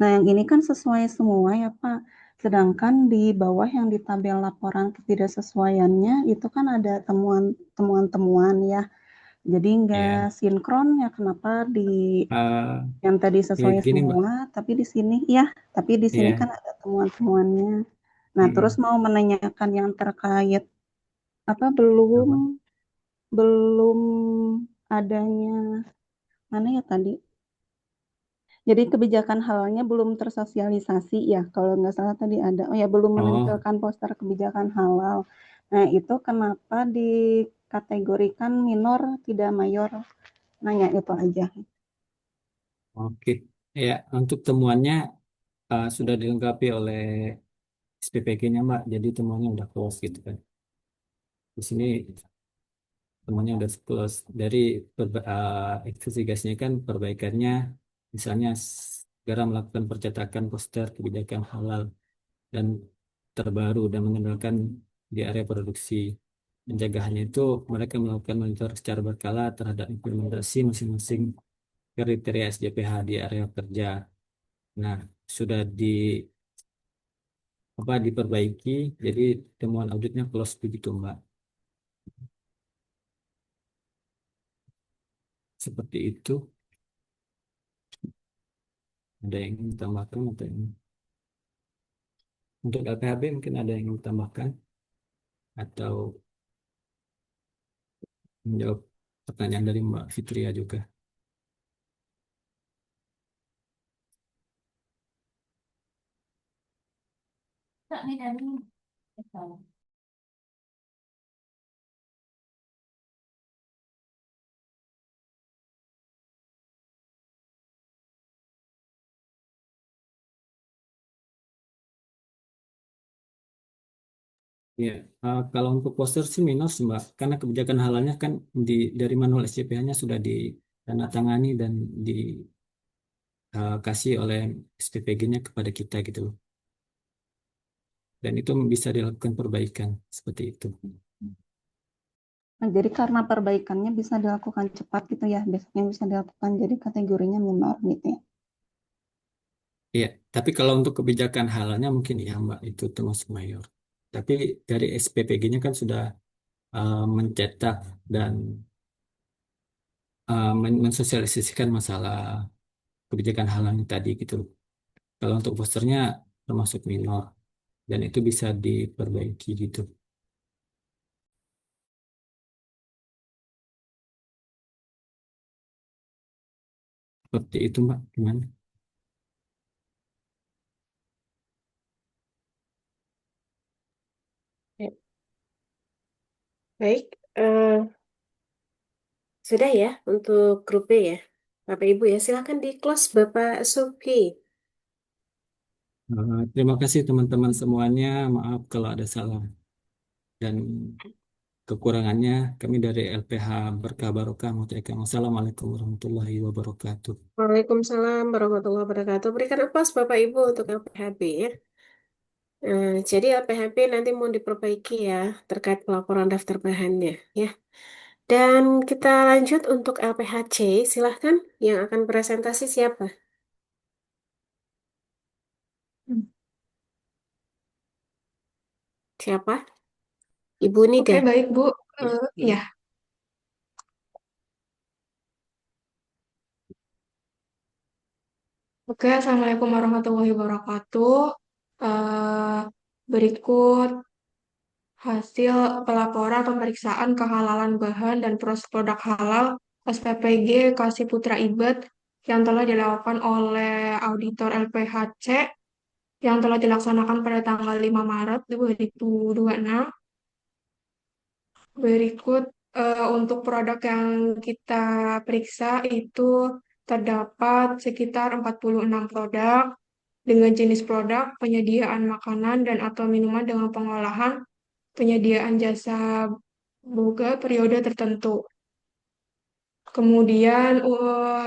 nah yang ini kan sesuai semua ya Pak. Sedangkan di bawah yang di tabel laporan ketidaksesuaiannya itu kan ada temuan-temuan ya. Jadi nggak Ya, sinkron ya kenapa di eh, yang tadi ya sesuai gini Mbak. semua, tapi di sini ya, tapi di sini kan Ya, ada temuan-temuannya. Nah, terus mm, mau menanyakan yang terkait apa belum apa? belum adanya mana ya tadi? Jadi kebijakan halalnya belum tersosialisasi ya, kalau nggak salah tadi ada. Oh ya, belum Oh, menempelkan poster kebijakan halal. Nah, itu kenapa dikategorikan minor tidak mayor? Nanya itu aja. oke. Ya, untuk temuannya sudah dilengkapi oleh SPPG-nya Mbak. Jadi temuannya udah close gitu kan. Di sini temuannya udah close. Dari investigasinya kan perbaikannya, misalnya segera melakukan percetakan poster kebijakan halal dan terbaru dan mengandalkan di area produksi. Pencegahannya itu mereka melakukan monitor secara berkala terhadap implementasi masing-masing kriteria SJPH di area kerja. Nah, sudah diperbaiki, jadi temuan auditnya close begitu, Mbak. Seperti itu. Ada yang ingin ditambahkan atau yang untuk LPHB mungkin ada yang ingin ditambahkan atau menjawab pertanyaan dari Mbak Fitria juga. Ya, kalau untuk poster sih minus sih, Mbak, karena kebijakan halalnya kan dari manual SCPH-nya sudah ditandatangani dan dikasih oleh SPPG-nya kepada kita gitu loh. Dan itu bisa dilakukan perbaikan seperti itu. Nah, jadi karena perbaikannya bisa dilakukan cepat gitu ya, besoknya bisa dilakukan, jadi kategorinya minor gitu ya. Iya, tapi kalau untuk kebijakan halalnya mungkin ya Mbak itu termasuk mayor. Tapi dari SPPG-nya kan sudah mencetak dan mensosialisasikan masalah kebijakan halalnya tadi gitu loh. Kalau untuk posternya termasuk minor dan itu bisa diperbaiki gitu. Seperti itu Mbak, gimana? Ya, baik, sudah ya untuk grup B ya. Bapak Ibu ya, silakan di close Bapak Suki. Terima kasih teman-teman semuanya. Maaf kalau ada salah dan kekurangannya. Kami dari LPH Berkah Barokah mengucapkan wassalamualaikum warahmatullahi wabarakatuh. Waalaikumsalam warahmatullahi wabarakatuh. Berikan aplaus Bapak Ibu untuk LPHB ya. Jadi LPHB nanti mau diperbaiki ya terkait pelaporan daftar bahannya ya. Dan kita lanjut untuk LPHC, silahkan yang akan presentasi siapa? Siapa? Ibu Oke, Nida. baik Bu. Ya, oke. Assalamualaikum warahmatullahi wabarakatuh. Eh, Berikut hasil pelaporan pemeriksaan kehalalan bahan dan proses produk halal SPPG Kasih Putra Ibet yang telah dilakukan oleh auditor LPHC yang telah dilaksanakan pada tanggal 5 Maret 2026. Berikut untuk produk yang kita periksa itu terdapat sekitar 46 produk dengan jenis produk penyediaan makanan dan atau minuman dengan pengolahan, penyediaan jasa boga periode tertentu. Kemudian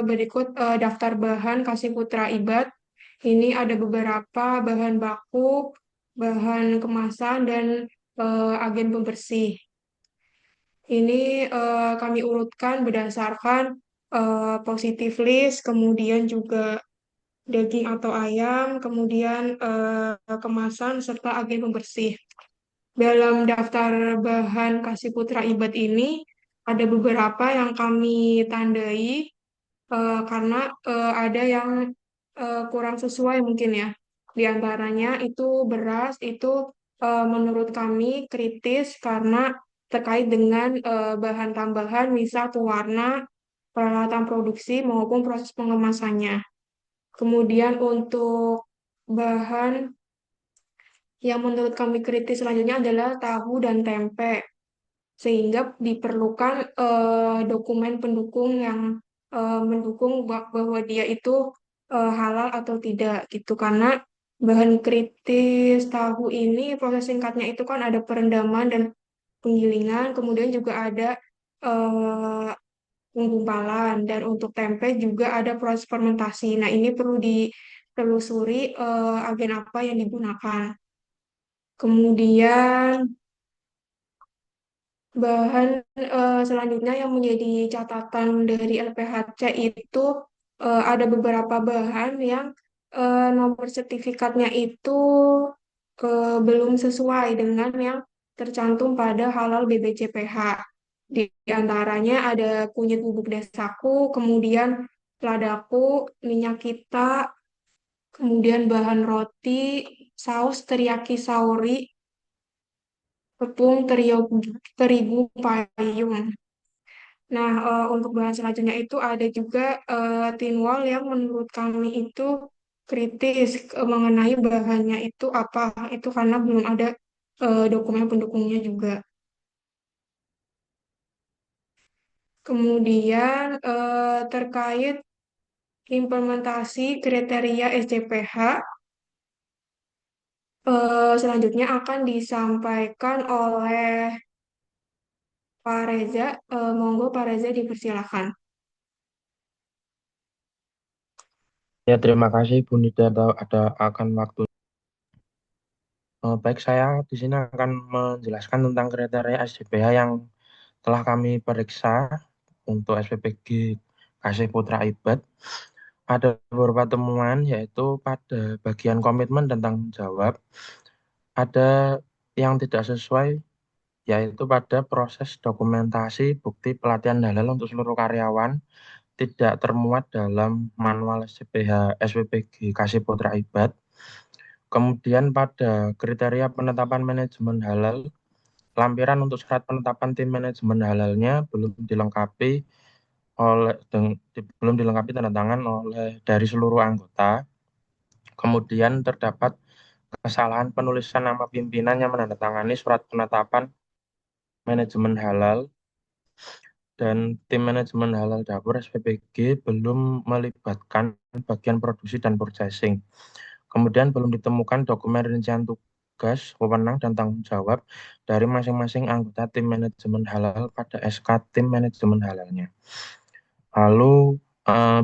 berikut daftar bahan Kasih Putra Ibad. Ini ada beberapa bahan baku, bahan kemasan, dan agen pembersih. Ini kami urutkan berdasarkan positif list, kemudian juga daging atau ayam, kemudian kemasan, serta agen pembersih. Dalam daftar bahan Kasih Putra Ibad ini, ada beberapa yang kami tandai karena ada yang kurang sesuai mungkin ya. Di antaranya itu beras, itu menurut kami kritis karena terkait dengan bahan tambahan, misal pewarna, peralatan produksi, maupun proses pengemasannya. Kemudian untuk bahan yang menurut kami kritis selanjutnya adalah tahu dan tempe, sehingga diperlukan dokumen pendukung yang mendukung bahwa dia itu halal atau tidak gitu. Karena bahan kritis tahu ini proses singkatnya itu kan ada perendaman dan penggilingan, kemudian juga ada eh, penggumpalan, dan untuk tempe juga ada proses fermentasi. Nah, ini perlu ditelusuri agen apa yang digunakan. Kemudian bahan selanjutnya yang menjadi catatan dari LPHC itu ada beberapa bahan yang nomor sertifikatnya itu belum sesuai dengan yang tercantum pada halal BBCPH. Di antaranya ada kunyit bubuk desaku, kemudian ladaku, minyak kita, kemudian bahan roti, saus teriyaki saori, tepung terigu payung. Nah, untuk bahan selanjutnya itu ada juga tinwal yang menurut kami itu kritis mengenai bahannya itu apa. Itu karena belum ada dokumen pendukungnya juga. Kemudian terkait implementasi kriteria SCPH, Selanjutnya akan disampaikan oleh Pak Reza. Monggo Pak Reza dipersilakan. Ya, terima kasih Bu Nida ada akan waktu. Baik, saya di sini akan menjelaskan tentang kriteria SDPH yang telah kami periksa untuk SPPG Kasih Putra Ibad. Ada beberapa temuan yaitu pada bagian komitmen dan tanggung jawab. Ada yang tidak sesuai yaitu pada proses dokumentasi bukti pelatihan halal untuk seluruh karyawan tidak termuat dalam manual SPPG Kasih Putra Ibad. Kemudian pada kriteria penetapan manajemen halal, lampiran untuk syarat penetapan tim manajemen halalnya belum dilengkapi tanda tangan oleh dari seluruh anggota. Kemudian terdapat kesalahan penulisan nama pimpinan yang menandatangani surat penetapan manajemen halal dan tim manajemen halal dapur SPPG belum melibatkan bagian produksi dan purchasing. Kemudian belum ditemukan dokumen rincian tugas, wewenang, dan tanggung jawab dari masing-masing anggota tim manajemen halal pada SK tim manajemen halalnya. Lalu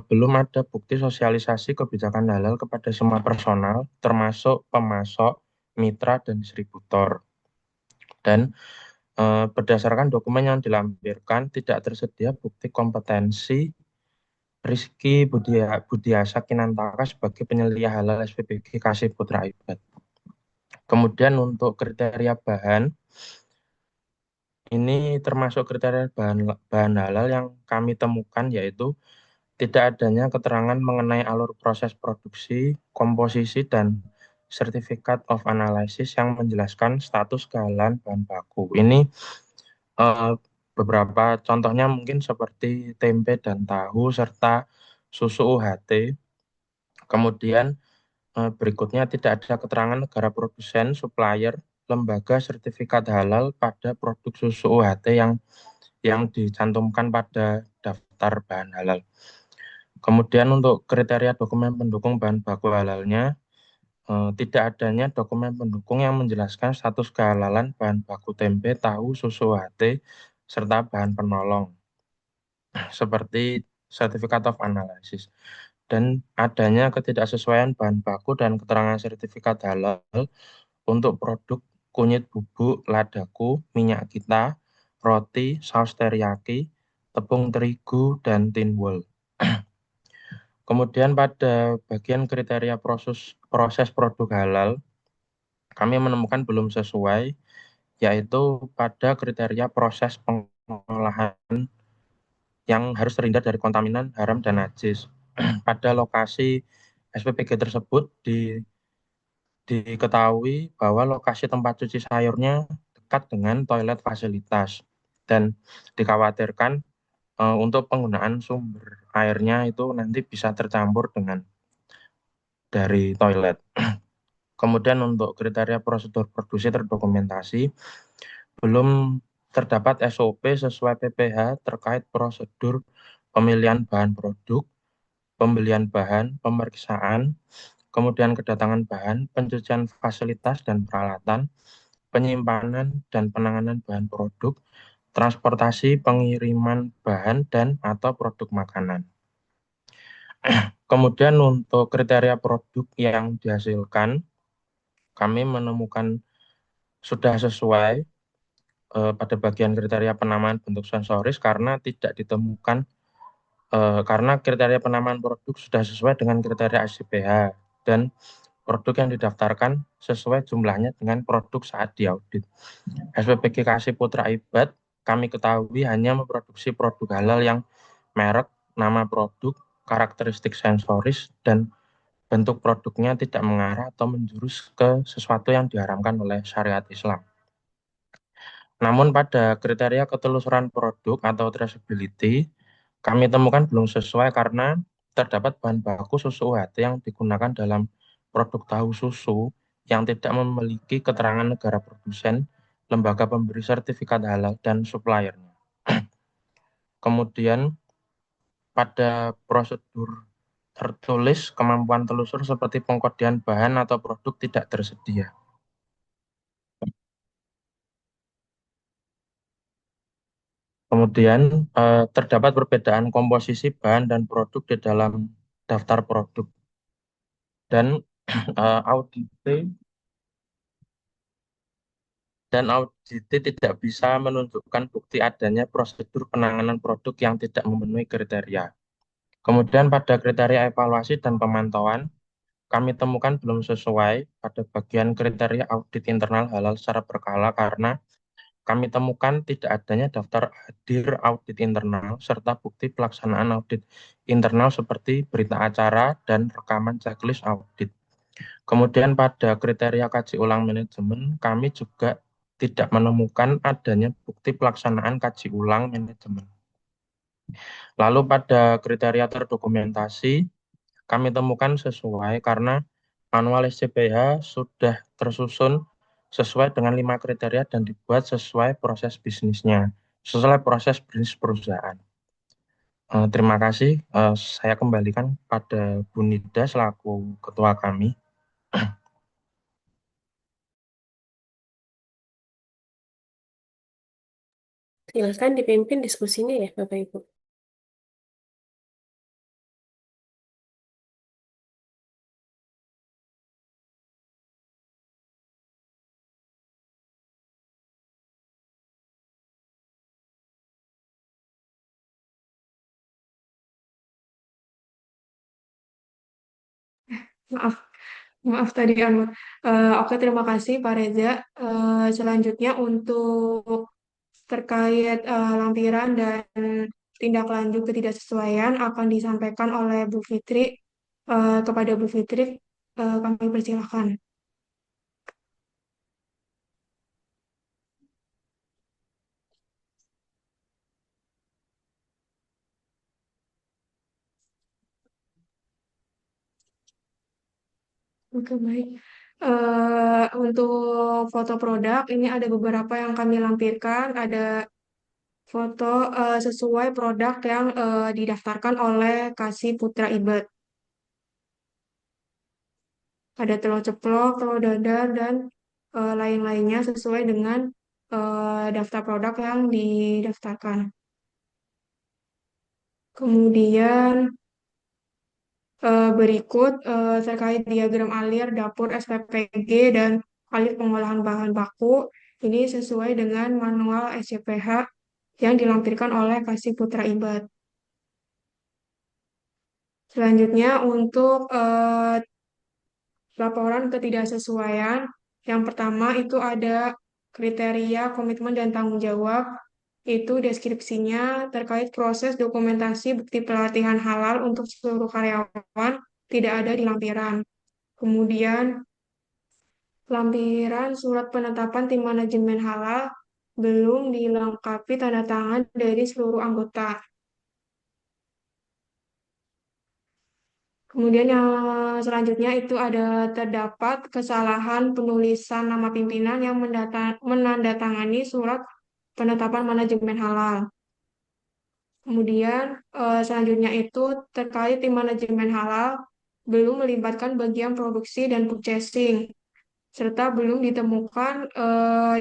belum ada bukti sosialisasi kebijakan halal kepada semua personal, termasuk pemasok, mitra, dan distributor. Dan berdasarkan dokumen yang dilampirkan, tidak tersedia bukti kompetensi Rizky Budiasa Kinantaka sebagai penyelia halal SPPG Kasih Putra Ibad. Kemudian untuk kriteria bahan, ini termasuk kriteria bahan halal yang kami temukan yaitu tidak adanya keterangan mengenai alur proses produksi, komposisi, dan Certificate of Analysis yang menjelaskan status kehalalan bahan baku. Ini beberapa contohnya mungkin seperti tempe dan tahu serta susu UHT. Kemudian berikutnya tidak ada keterangan negara produsen, supplier, lembaga sertifikat halal pada produk susu UHT yang dicantumkan pada daftar bahan halal. Kemudian untuk kriteria dokumen pendukung bahan baku halalnya, tidak adanya dokumen pendukung yang menjelaskan status kehalalan bahan baku tempe, tahu, susu UHT, serta bahan penolong, seperti Certificate of Analysis. Dan adanya ketidaksesuaian bahan baku dan keterangan sertifikat halal untuk produk kunyit bubuk, ladaku, minyak kita, roti, saus teriyaki, tepung terigu, dan tin wool. Kemudian pada bagian kriteria proses produk halal, kami menemukan belum sesuai, yaitu pada kriteria proses pengolahan yang harus terhindar dari kontaminan haram dan najis. Pada lokasi SPPG tersebut diketahui bahwa lokasi tempat cuci sayurnya dekat dengan toilet fasilitas dan dikhawatirkan untuk penggunaan sumber airnya itu nanti bisa tercampur dengan dari toilet. Kemudian untuk kriteria prosedur produksi terdokumentasi, belum terdapat SOP sesuai PPH terkait prosedur pemilihan bahan produk, pembelian bahan, pemeriksaan, kemudian kedatangan bahan, pencucian fasilitas dan peralatan, penyimpanan dan penanganan bahan produk, transportasi, pengiriman bahan dan atau produk makanan. Kemudian untuk kriteria produk yang dihasilkan, kami menemukan sudah sesuai pada bagian kriteria penamaan bentuk sensoris karena tidak ditemukan karena kriteria penamaan produk sudah sesuai dengan kriteria SDPH dan produk yang didaftarkan sesuai jumlahnya dengan produk saat diaudit. SPPG Kasih Putra Ibad kami ketahui hanya memproduksi produk halal yang merek, nama produk, karakteristik sensoris, dan bentuk produknya tidak mengarah atau menjurus ke sesuatu yang diharamkan oleh syariat Islam. Namun pada kriteria ketelusuran produk atau traceability, kami temukan belum sesuai karena terdapat bahan baku susu UHT yang digunakan dalam produk tahu susu yang tidak memiliki keterangan negara produsen, lembaga pemberi sertifikat halal, dan suppliernya. Kemudian pada prosedur tertulis kemampuan telusur seperti pengkodian bahan atau produk tidak tersedia. Kemudian terdapat perbedaan komposisi bahan dan produk di dalam daftar produk dan audit tidak bisa menunjukkan bukti adanya prosedur penanganan produk yang tidak memenuhi kriteria. Kemudian pada kriteria evaluasi dan pemantauan, kami temukan belum sesuai pada bagian kriteria audit internal halal secara berkala karena kami temukan tidak adanya daftar hadir audit internal serta bukti pelaksanaan audit internal seperti berita acara dan rekaman checklist audit. Kemudian pada kriteria kaji ulang manajemen, kami juga tidak menemukan adanya bukti pelaksanaan kaji ulang manajemen. Lalu pada kriteria terdokumentasi, kami temukan sesuai karena manual SCPH sudah tersusun sesuai dengan 5 kriteria dan dibuat sesuai proses bisnisnya, sesuai proses bisnis perusahaan. Terima kasih. Saya kembalikan pada Bu Nida selaku ketua kami. Silakan dipimpin diskusinya ya, Bapak Ibu. Maaf, maaf tadi Anwar. Oke, terima kasih Pak Reza. Selanjutnya untuk terkait lampiran dan tindak lanjut ketidaksesuaian akan disampaikan oleh Bu Fitri. Kepada Bu Fitri, kami persilahkan. Oke, baik. Untuk foto produk, ini ada beberapa yang kami lampirkan. Ada foto sesuai produk yang didaftarkan oleh Kasih Putra Ibad. Ada telur ceplok, telur dadar, dan lain-lainnya sesuai dengan daftar produk yang didaftarkan. Kemudian berikut terkait diagram alir dapur SPPG dan alir pengolahan bahan baku. Ini sesuai dengan manual SCPH yang dilampirkan oleh Kasih Putra Ibad. Selanjutnya untuk laporan ketidaksesuaian. Yang pertama itu ada kriteria komitmen dan tanggung jawab. Itu deskripsinya terkait proses dokumentasi bukti pelatihan halal untuk seluruh karyawan tidak ada di lampiran. Kemudian lampiran surat penetapan tim manajemen halal belum dilengkapi tanda tangan dari seluruh anggota. Kemudian yang selanjutnya itu ada terdapat kesalahan penulisan nama pimpinan yang menandatangani surat penetapan manajemen halal. Kemudian selanjutnya itu terkait tim manajemen halal belum melibatkan bagian produksi dan purchasing, serta belum ditemukan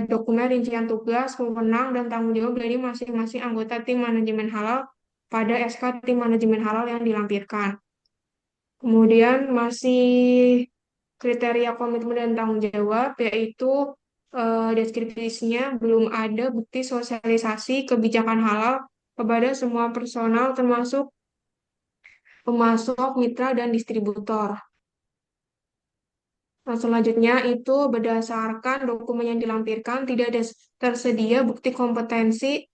dokumen rincian tugas, wewenang, dan tanggung jawab dari masing-masing anggota tim manajemen halal pada SK tim manajemen halal yang dilampirkan. Kemudian masih kriteria komitmen dan tanggung jawab, yaitu deskripsinya belum ada bukti sosialisasi kebijakan halal kepada semua personal termasuk pemasok, mitra, dan distributor. Nah, selanjutnya itu berdasarkan dokumen yang dilampirkan tidak tersedia bukti kompetensi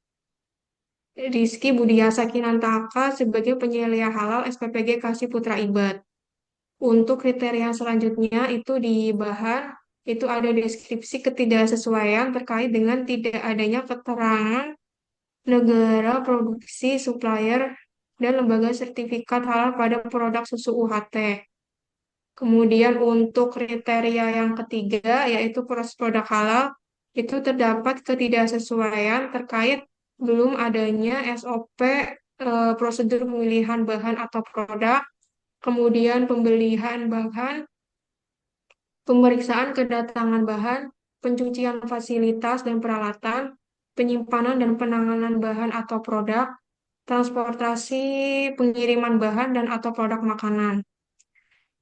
Rizky Budiya Sakinantaka sebagai penyelia halal SPPG Kasih Putra Ibad. Untuk kriteria selanjutnya itu di bahan itu ada deskripsi ketidaksesuaian terkait dengan tidak adanya keterangan negara produksi, supplier, dan lembaga sertifikat halal pada produk susu UHT. Kemudian untuk kriteria yang ketiga yaitu proses produk halal itu terdapat ketidaksesuaian terkait belum adanya SOP prosedur pemilihan bahan atau produk, kemudian pembelian bahan, pemeriksaan kedatangan bahan, pencucian fasilitas dan peralatan, penyimpanan dan penanganan bahan atau produk, transportasi, pengiriman bahan dan atau produk makanan.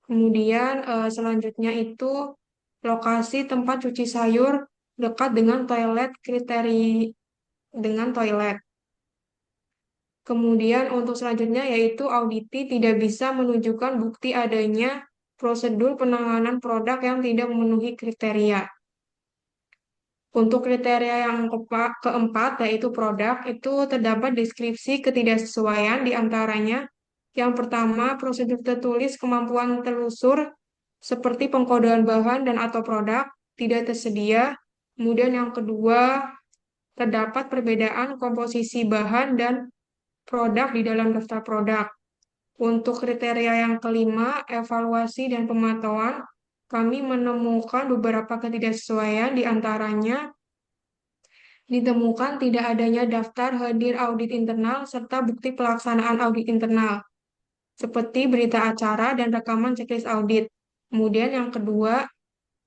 Kemudian selanjutnya itu lokasi tempat cuci sayur dekat dengan toilet dengan toilet. Kemudian untuk selanjutnya yaitu auditi tidak bisa menunjukkan bukti adanya prosedur penanganan produk yang tidak memenuhi kriteria. Untuk kriteria yang keempat, yaitu produk, itu terdapat deskripsi ketidaksesuaian di antaranya. Yang pertama, prosedur tertulis kemampuan telusur seperti pengkodean bahan dan atau produk tidak tersedia. Kemudian yang kedua, terdapat perbedaan komposisi bahan dan produk di dalam daftar produk. Untuk kriteria yang kelima, evaluasi dan pemantauan, kami menemukan beberapa ketidaksesuaian di antaranya ditemukan tidak adanya daftar hadir audit internal serta bukti pelaksanaan audit internal, seperti berita acara dan rekaman checklist audit. Kemudian yang kedua,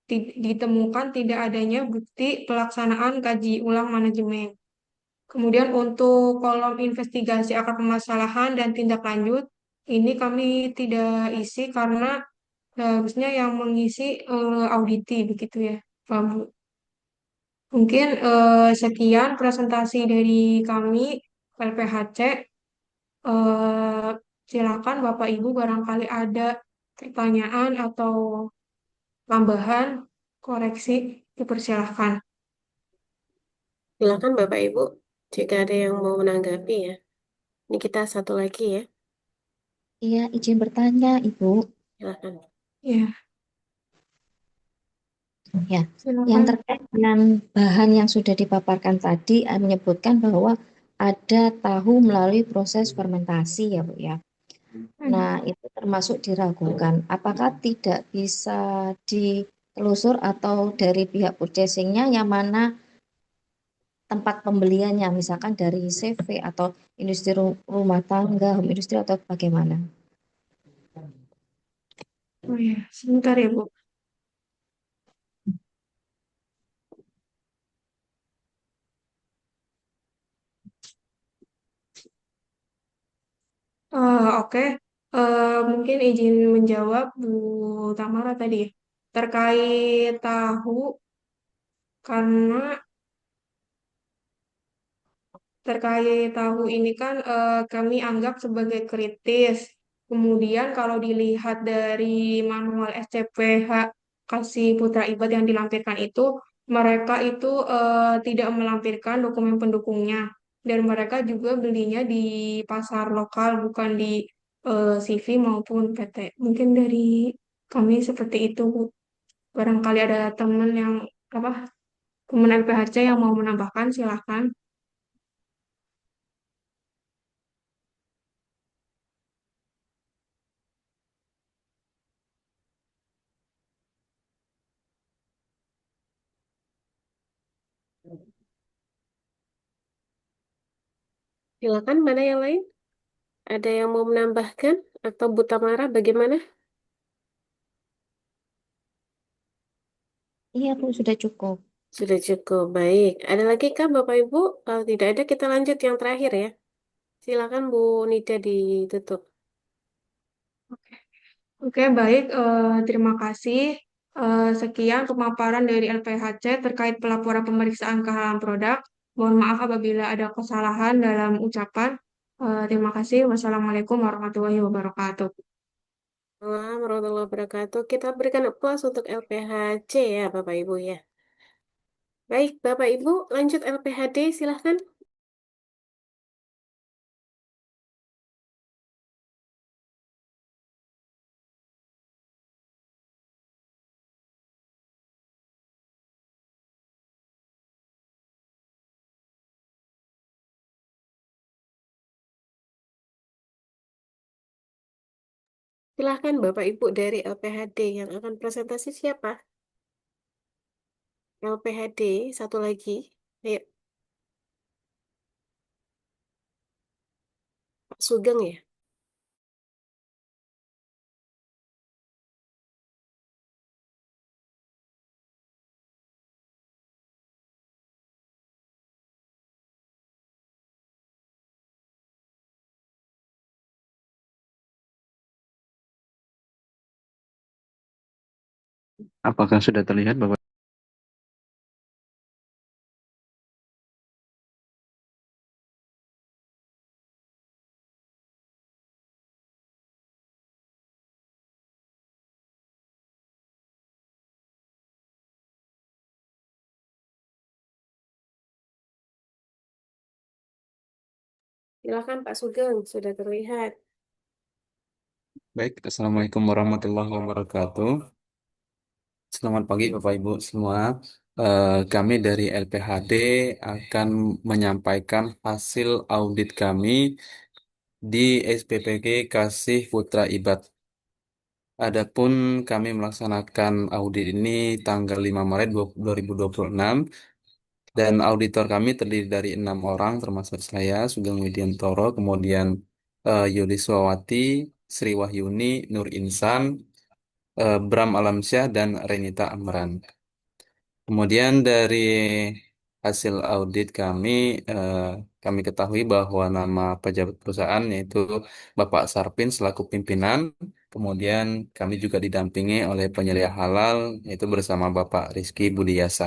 ditemukan tidak adanya bukti pelaksanaan kaji ulang manajemen. Kemudian untuk kolom investigasi akar permasalahan dan tindak lanjut, ini kami tidak isi karena harusnya yang mengisi auditi begitu ya, Pak Bu. Mungkin sekian presentasi dari kami LPHC. Eh, Silakan Bapak Ibu barangkali ada pertanyaan atau tambahan, koreksi, dipersilahkan. Silakan Bapak Ibu, jika ada yang mau menanggapi ya. Ini kita satu lagi ya, Iya, izin bertanya, Ibu. silakan. Ya, Ya, yang silakan. terkait dengan bahan yang sudah dipaparkan tadi, menyebutkan bahwa ada tahu melalui proses fermentasi ya, Bu ya. Nah, itu termasuk diragukan. Apakah tidak bisa ditelusur atau dari pihak purchasing-nya yang mana tempat pembeliannya, misalkan dari CV atau industri rumah tangga, home industry atau bagaimana? Oh ya, sebentar ya Bu. Oke. Mungkin izin menjawab Bu Tamara tadi ya. Terkait tahu, karena terkait tahu ini kan kami anggap sebagai kritis. Kemudian kalau dilihat dari manual SCPH Kasih Putra Ibat yang dilampirkan itu, mereka itu tidak melampirkan dokumen pendukungnya. Dan mereka juga belinya di pasar lokal, bukan di CV maupun PT. Mungkin dari kami seperti itu, Bu. Barangkali ada teman yang apa teman LPHC yang mau menambahkan, silahkan. Silakan, mana yang lain? Ada yang mau menambahkan? Atau Bu Tamara bagaimana? Iya, Bu, sudah cukup. Sudah cukup, baik. Ada lagi kah Bapak Ibu? Kalau tidak ada, kita lanjut yang terakhir ya. Silakan Bu Nida ditutup. Oke, baik. Terima kasih. Sekian pemaparan dari LPHC terkait pelaporan pemeriksaan kehalalan produk. Mohon maaf apabila ada kesalahan dalam ucapan. Terima kasih. Wassalamualaikum warahmatullahi wabarakatuh. Waalaikumsalam warahmatullahi wabarakatuh. Kita berikan aplaus untuk LPHC ya Bapak Ibu ya. Baik, Bapak Ibu, lanjut LPHD silahkan. Silahkan Bapak Ibu dari LPHD yang akan presentasi siapa? LPHD, satu lagi. Ayo, Pak Sugeng ya. Apakah sudah terlihat, Bapak? Silakan Pak Sugeng, sudah terlihat. Baik, Assalamualaikum warahmatullahi wabarakatuh. Selamat pagi Bapak Ibu semua. Kami dari LPHD akan menyampaikan hasil audit kami di SPPG Kasih Putra Ibat. Adapun kami melaksanakan audit ini tanggal 5 Maret 2026 dan auditor kami terdiri dari 6 orang termasuk saya, Sugeng Widiantoro, kemudian Yuli Swawati, Sri Wahyuni, Nur Insan, Bram Alamsyah, dan Renita Amran. Kemudian dari hasil audit kami, eh, kami ketahui bahwa nama pejabat perusahaan yaitu Bapak Sarpin selaku pimpinan. Kemudian kami juga didampingi oleh penyelia halal yaitu bersama Bapak Rizky Budiasa.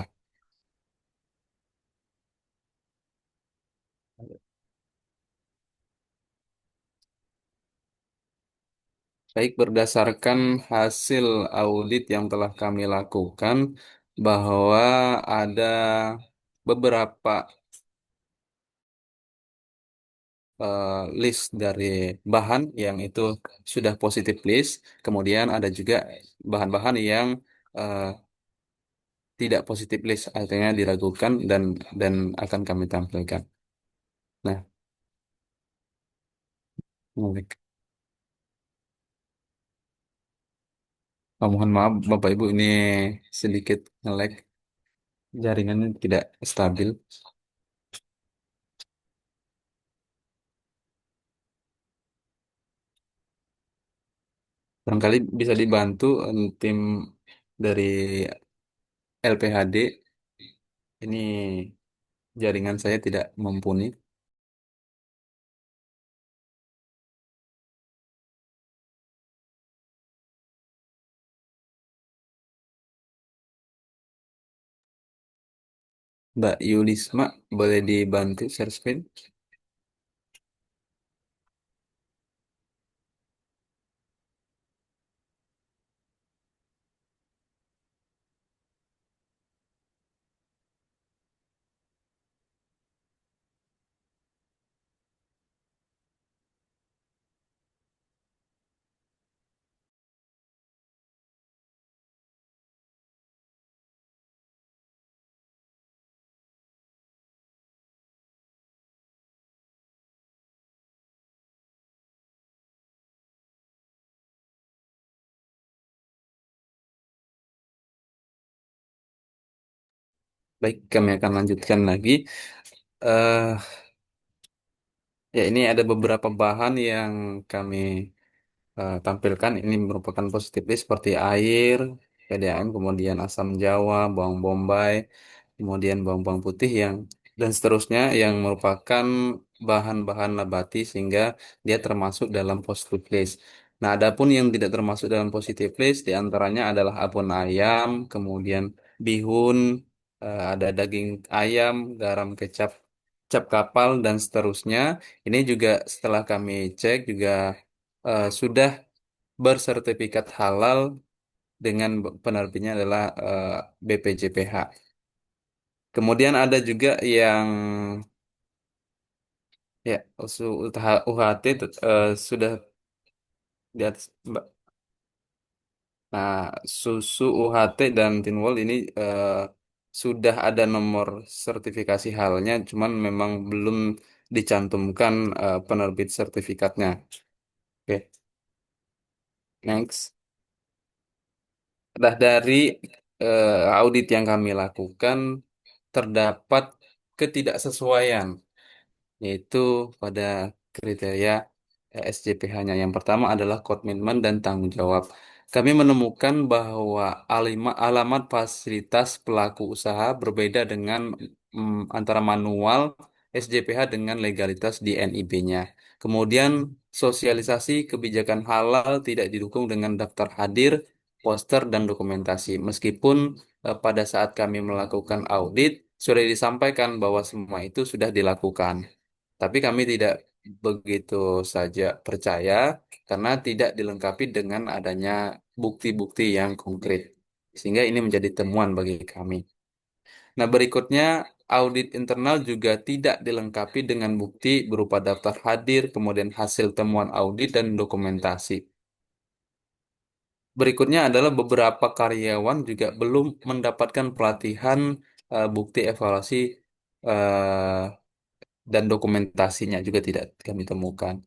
Baik, berdasarkan hasil audit yang telah kami lakukan, bahwa ada beberapa eh, list dari bahan yang itu sudah positif list, kemudian ada juga bahan-bahan yang eh, tidak positif list, artinya diragukan dan akan kami tampilkan. Nah, baik. Mohon maaf Bapak Ibu ini sedikit nge-lag, jaringannya tidak stabil. Barangkali bisa dibantu tim dari LPHD. Ini jaringan saya tidak mumpuni. Mbak Yulisma, boleh dibantu share screen? Baik, kami akan lanjutkan lagi. eh Ya, ini ada beberapa bahan yang kami tampilkan. Ini merupakan positif list seperti air, PDAM, kemudian asam jawa, bawang bombay, kemudian bawang-bawang putih yang dan seterusnya yang merupakan bahan-bahan nabati sehingga dia termasuk dalam positif list. Nah, adapun yang tidak termasuk dalam positif list diantaranya adalah abon ayam, kemudian bihun, ada daging ayam, garam, kecap, cap kapal dan seterusnya. Ini juga setelah kami cek juga sudah bersertifikat halal dengan penerbitnya adalah BPJPH. Kemudian ada juga yang ya UHT sudah di atas Mbak. Nah, susu UHT dan Tinwol ini sudah ada nomor sertifikasi halalnya, cuman memang belum dicantumkan penerbit sertifikatnya. Oke, next. Nah, dari audit yang kami lakukan terdapat ketidaksesuaian, yaitu pada kriteria SJPH-nya. Yang pertama adalah komitmen dan tanggung jawab. Kami menemukan bahwa alamat fasilitas pelaku usaha berbeda dengan antara manual SJPH dengan legalitas di NIB-nya. Kemudian sosialisasi kebijakan halal tidak didukung dengan daftar hadir poster, dan dokumentasi. Meskipun pada saat kami melakukan audit, sudah disampaikan bahwa semua itu sudah dilakukan. Tapi kami tidak begitu saja percaya karena tidak dilengkapi dengan adanya bukti-bukti yang konkret. Sehingga ini menjadi temuan bagi kami. Nah, berikutnya audit internal juga tidak dilengkapi dengan bukti berupa daftar hadir, kemudian hasil temuan audit dan dokumentasi. Berikutnya adalah beberapa karyawan juga belum mendapatkan pelatihan bukti evaluasi eh, dan dokumentasinya juga tidak kami temukan.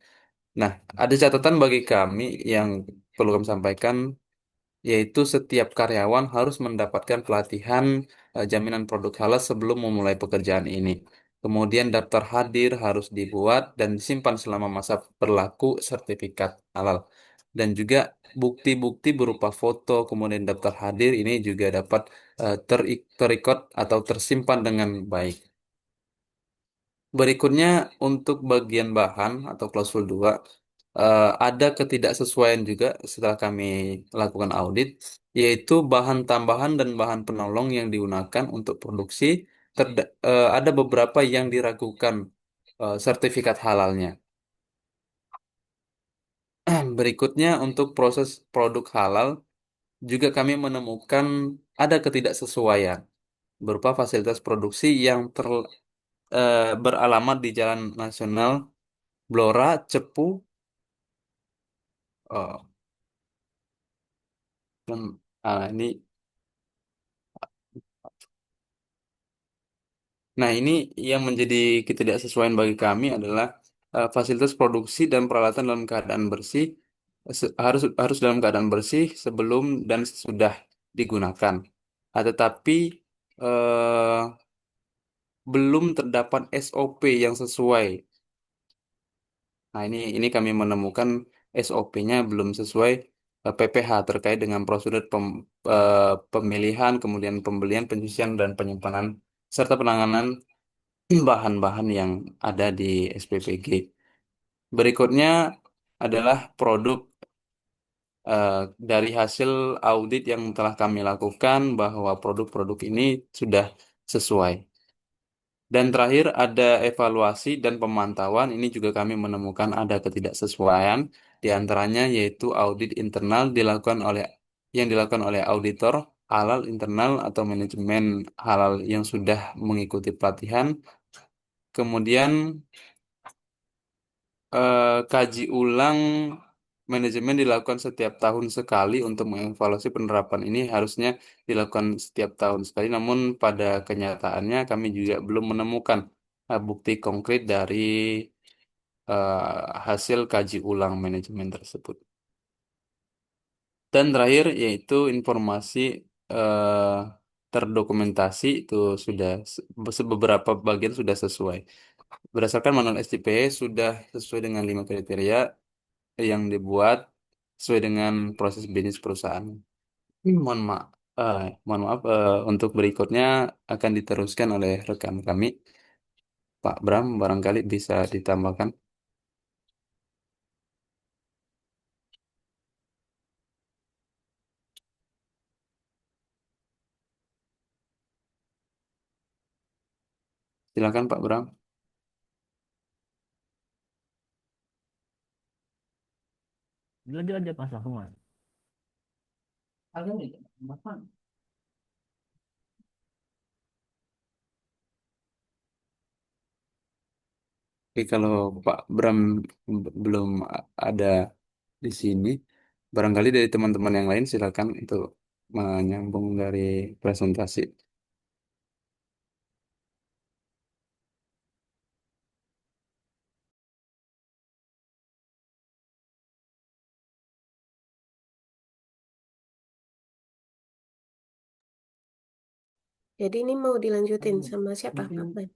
Nah, ada catatan bagi kami yang perlu kami sampaikan, yaitu setiap karyawan harus mendapatkan pelatihan jaminan produk halal sebelum memulai pekerjaan ini. Kemudian daftar hadir harus dibuat dan disimpan selama masa berlaku sertifikat halal. Dan juga bukti-bukti berupa foto, kemudian daftar hadir ini juga dapat terikot atau tersimpan dengan baik. Berikutnya untuk bagian bahan atau klausul 2 ada ketidaksesuaian juga setelah kami lakukan audit, yaitu bahan tambahan dan bahan penolong yang digunakan untuk produksi ada beberapa yang diragukan sertifikat halalnya. Berikutnya untuk proses produk halal juga kami menemukan ada ketidaksesuaian berupa fasilitas produksi yang beralamat di Jalan Nasional Blora, Cepu, eh, dan ini. Nah, ini yang menjadi ketidaksesuaian bagi kami adalah fasilitas produksi dan peralatan dalam keadaan bersih harus dalam keadaan bersih sebelum dan sesudah digunakan. Tetapi eh, belum terdapat SOP yang sesuai. Nah, ini kami menemukan SOP-nya belum sesuai PPH terkait dengan prosedur pemilihan, kemudian pembelian, pencucian, dan penyimpanan serta penanganan bahan-bahan yang ada di SPPG. Berikutnya adalah produk eh, dari hasil audit yang telah kami lakukan bahwa produk-produk ini sudah sesuai. Dan terakhir ada evaluasi dan pemantauan. Ini juga kami menemukan ada ketidaksesuaian di antaranya yaitu audit internal yang dilakukan oleh auditor halal internal atau manajemen halal yang sudah mengikuti pelatihan. Kemudian kaji ulang manajemen dilakukan setiap tahun sekali untuk mengevaluasi penerapan ini harusnya dilakukan setiap tahun sekali. Namun pada kenyataannya kami juga belum menemukan bukti konkret dari hasil kaji ulang manajemen tersebut. Dan terakhir yaitu informasi eh, terdokumentasi itu sudah beberapa bagian sudah sesuai. Berdasarkan manual STP sudah sesuai dengan 5 kriteria yang dibuat sesuai dengan proses bisnis perusahaan. Mohon maaf, mohon maaf untuk berikutnya akan diteruskan oleh rekan kami, Pak Bram, barangkali bisa ditambahkan. Silakan Pak Bram. Dia pasang semua. Oke, kalau Pak Bram belum ada di sini, barangkali dari teman-teman yang lain silakan untuk menyambung dari presentasi. Jadi ini mau dilanjutin sama siapa, Pak Ben?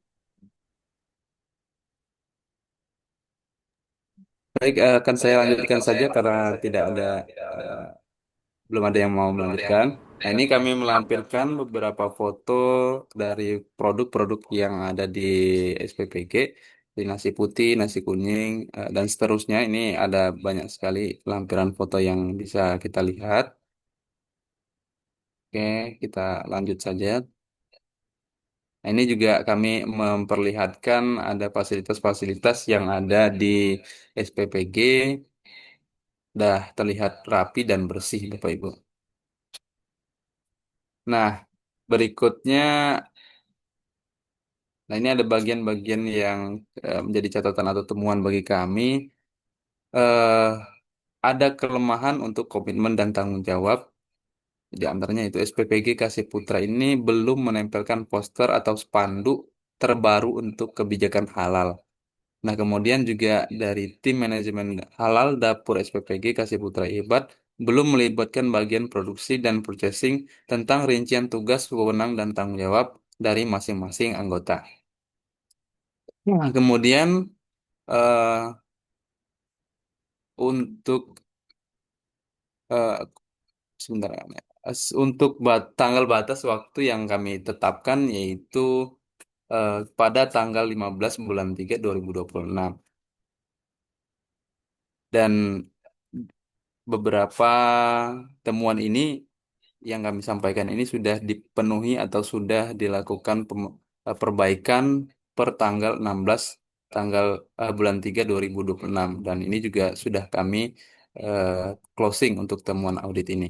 Baik, akan saya lanjutkan saja karena tidak ada eh, belum ada yang mau melanjutkan. Nah, ini kami melampirkan beberapa foto dari produk-produk yang ada di SPPG, di nasi putih, nasi kuning, dan seterusnya. Ini ada banyak sekali lampiran foto yang bisa kita lihat. Oke, kita lanjut saja. Nah, ini juga kami memperlihatkan ada fasilitas-fasilitas yang ada di SPPG, dah terlihat rapi dan bersih, Bapak Ibu. Nah, berikutnya, nah ini ada bagian-bagian yang menjadi catatan atau temuan bagi kami. Eh, ada kelemahan untuk komitmen dan tanggung jawab. Di antaranya itu SPPG Kasih Putra ini belum menempelkan poster atau spanduk terbaru untuk kebijakan halal. Nah, kemudian juga dari tim manajemen halal dapur SPPG Kasih Putra Ibat belum melibatkan bagian produksi dan purchasing tentang rincian tugas, wewenang, dan tanggung jawab dari masing-masing anggota. Nah, kemudian eh, untuk eh, sebentar ya. Untuk tanggal batas waktu yang kami tetapkan yaitu pada tanggal 15 bulan 3 2026. Dan beberapa temuan ini yang kami sampaikan ini sudah dipenuhi atau sudah dilakukan perbaikan per tanggal 16 bulan 3 2026 dan ini juga sudah kami eh, closing untuk temuan audit ini.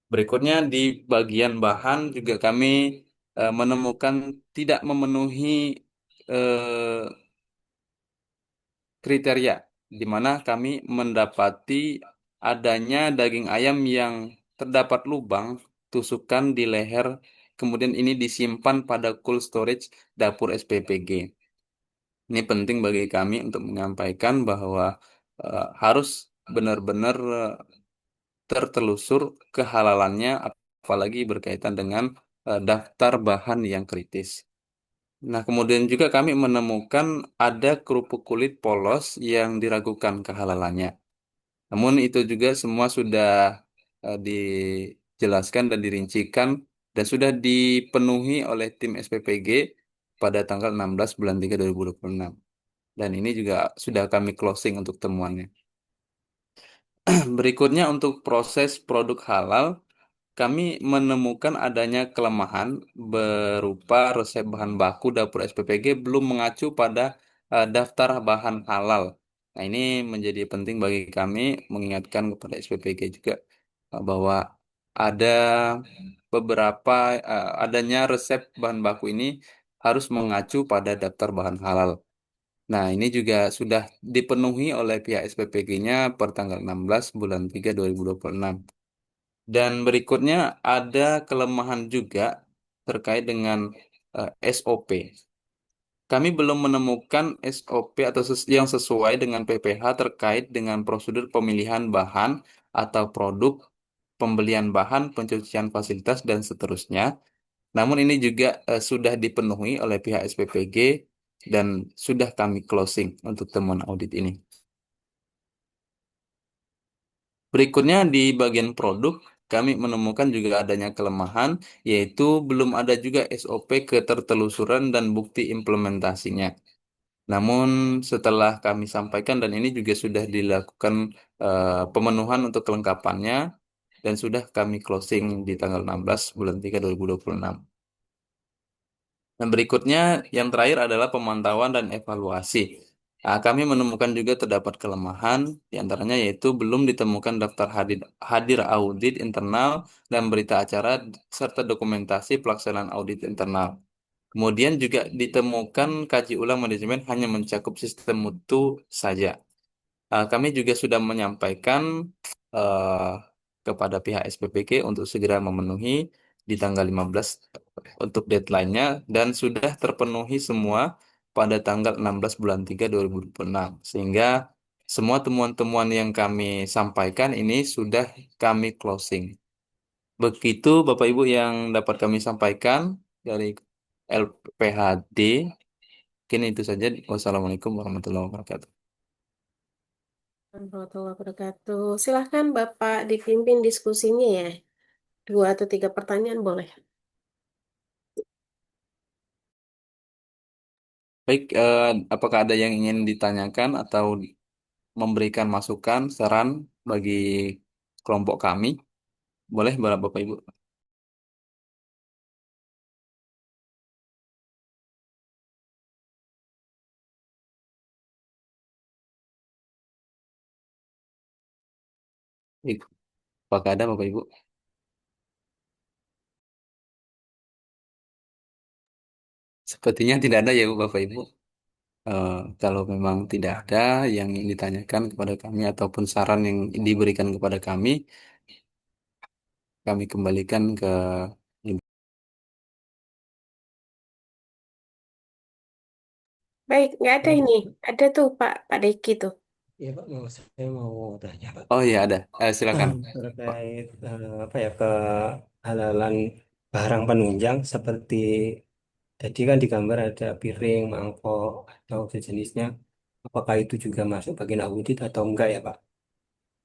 Berikutnya di bagian bahan juga kami menemukan tidak memenuhi eh, kriteria di mana kami mendapati adanya daging ayam yang terdapat lubang tusukan di leher, kemudian ini disimpan pada cold storage dapur SPPG. Ini penting bagi kami untuk menyampaikan bahwa harus benar-benar tertelusur kehalalannya, apalagi berkaitan dengan daftar bahan yang kritis. Nah, kemudian juga kami menemukan ada kerupuk kulit polos yang diragukan kehalalannya. Namun itu juga semua sudah dijelaskan dan dirincikan dan sudah dipenuhi oleh tim SPPG pada tanggal 16 bulan 3 2026. Dan ini juga sudah kami closing untuk temuannya. Berikutnya untuk proses produk halal, kami menemukan adanya kelemahan berupa resep bahan baku dapur SPPG belum mengacu pada daftar bahan halal. Nah, ini menjadi penting bagi kami mengingatkan kepada SPPG juga bahwa ada beberapa adanya resep bahan baku ini harus mengacu pada daftar bahan halal. Nah, ini juga sudah dipenuhi oleh pihak SPPG-nya per tanggal 16 bulan 3 2026. Dan berikutnya ada kelemahan juga terkait dengan SOP. Kami belum menemukan SOP atau yang sesuai dengan PPH terkait dengan prosedur pemilihan bahan atau produk, pembelian bahan, pencucian fasilitas, dan seterusnya. Namun ini juga sudah dipenuhi oleh pihak SPPG dan sudah kami closing untuk temuan audit ini. Berikutnya di bagian produk, kami menemukan juga adanya kelemahan, yaitu belum ada juga SOP ketertelusuran dan bukti implementasinya. Namun setelah kami sampaikan dan ini juga sudah dilakukan pemenuhan untuk kelengkapannya dan sudah kami closing di tanggal 16 bulan 3 2026. Dan berikutnya yang terakhir adalah pemantauan dan evaluasi. Nah, kami menemukan juga terdapat kelemahan, di antaranya yaitu belum ditemukan daftar hadir audit internal dan berita acara serta dokumentasi pelaksanaan audit internal. Kemudian juga ditemukan kaji ulang manajemen hanya mencakup sistem mutu saja. Kami juga sudah menyampaikan eh, kepada pihak SPPG untuk segera memenuhi di tanggal 15 untuk deadline-nya dan sudah terpenuhi semua pada tanggal 16 bulan 3 2026. Sehingga semua temuan-temuan yang kami sampaikan ini sudah kami closing. Begitu Bapak Ibu yang dapat kami sampaikan dari LPHD. Mungkin itu saja. Wassalamualaikum warahmatullahi wabarakatuh. Warahmatullahi wabarakatuh. Silahkan Bapak dipimpin diskusinya ya. 2 atau 3 pertanyaan boleh. Baik, apakah ada yang ingin ditanyakan atau memberikan masukan, saran bagi kelompok kami? Boleh, Bapak Ibu. Apakah ada Bapak Ibu? Sepertinya tidak ada ya Bu, Bapak Ibu. Eh, Kalau memang tidak ada yang ingin ditanyakan kepada kami ataupun saran yang diberikan kepada kami kembalikan ke Ibu. Baik, nggak ada ini. Ada tuh Pak Deki tuh. Iya Pak, saya mau tanya Pak. Oh iya ada. Silakan. Pak. Terkait apa ya kehalalan barang penunjang seperti tadi kan di gambar ada piring, mangkok atau sejenisnya. Apakah itu juga masuk bagian audit atau enggak ya Pak?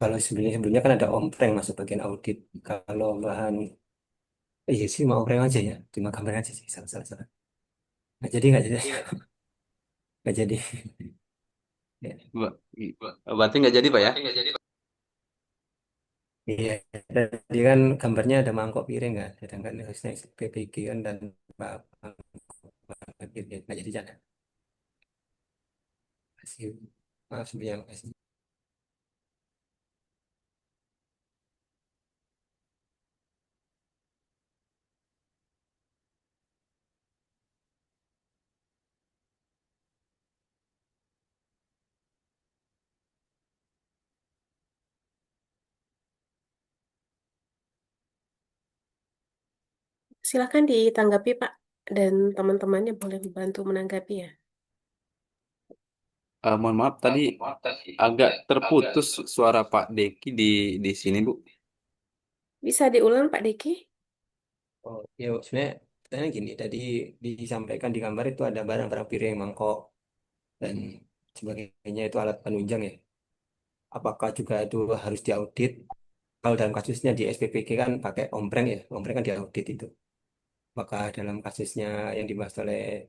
Kalau sebelumnya kan ada ompreng masuk bagian audit. Kalau bahan iya sih mau ompreng aja ya, cuma gambar aja sih salah salah salah. Nggak jadi nggak jadi. Ya. Ba- Berarti nggak jadi Pak ya? Iya, tadi kan gambarnya ada mangkok piring kan, sedangkan harusnya PPG kan dan nggak jadi jangan. Kasih, maaf sebelumnya makasih. Silakan ditanggapi Pak. Dan teman-temannya boleh membantu menanggapi ya. Mohon maaf tadi agak terputus suara Pak Deki di sini Bu. Bisa diulang Pak Deki? Oh, ya sebenarnya pertanyaan gini, tadi disampaikan di gambar itu ada barang-barang piring, mangkok dan sebagainya itu alat penunjang ya. Apakah juga itu harus diaudit? Kalau dalam kasusnya di SPPG kan pakai ompreng ya, ompreng kan diaudit itu. Apakah dalam kasusnya yang dibahas oleh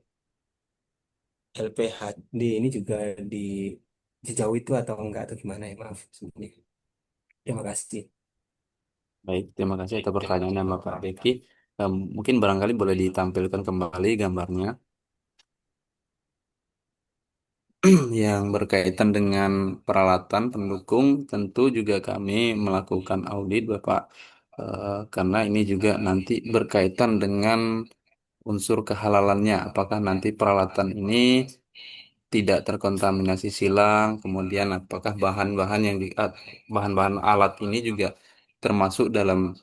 LPHD ini juga di sejauh itu atau enggak atau gimana ya maaf sebenarnya. Terima kasih. Baik, terima kasih atas pertanyaannya Bapak Deki. Mungkin barangkali boleh ditampilkan kembali gambarnya yang berkaitan dengan peralatan pendukung. Tentu juga kami melakukan audit Bapak, karena ini juga nanti berkaitan dengan unsur kehalalannya. Apakah nanti peralatan ini tidak terkontaminasi silang, kemudian apakah bahan-bahan alat ini juga termasuk dalam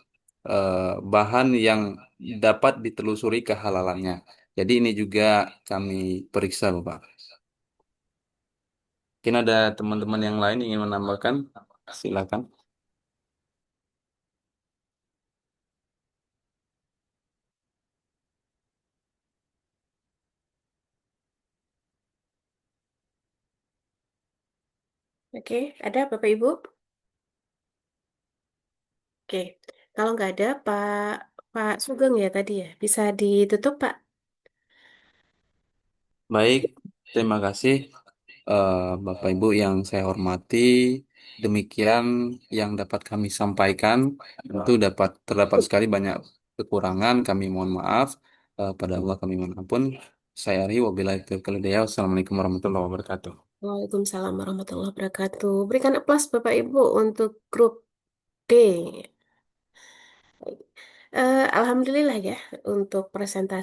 bahan yang dapat ditelusuri kehalalannya. Jadi ini juga kami periksa, Bapak. Mungkin ada teman-teman yang lain ingin menambahkan, silakan. Oke, ada Bapak Ibu? Oke, kalau nggak ada Pak Sugeng ya tadi ya, bisa ditutup Pak. Baik, terima kasih Bapak Ibu yang saya hormati. Demikian yang dapat kami sampaikan. Tentu terdapat sekali banyak kekurangan. Kami mohon maaf. Pada Allah kami mohon ampun. Saya Ari, wabillahi taufiq wal hidayah. Wassalamualaikum warahmatullahi wabarakatuh. Waalaikumsalam warahmatullahi wabarakatuh. Berikan aplaus Bapak Ibu untuk grup D. Alhamdulillah ya untuk presentasi.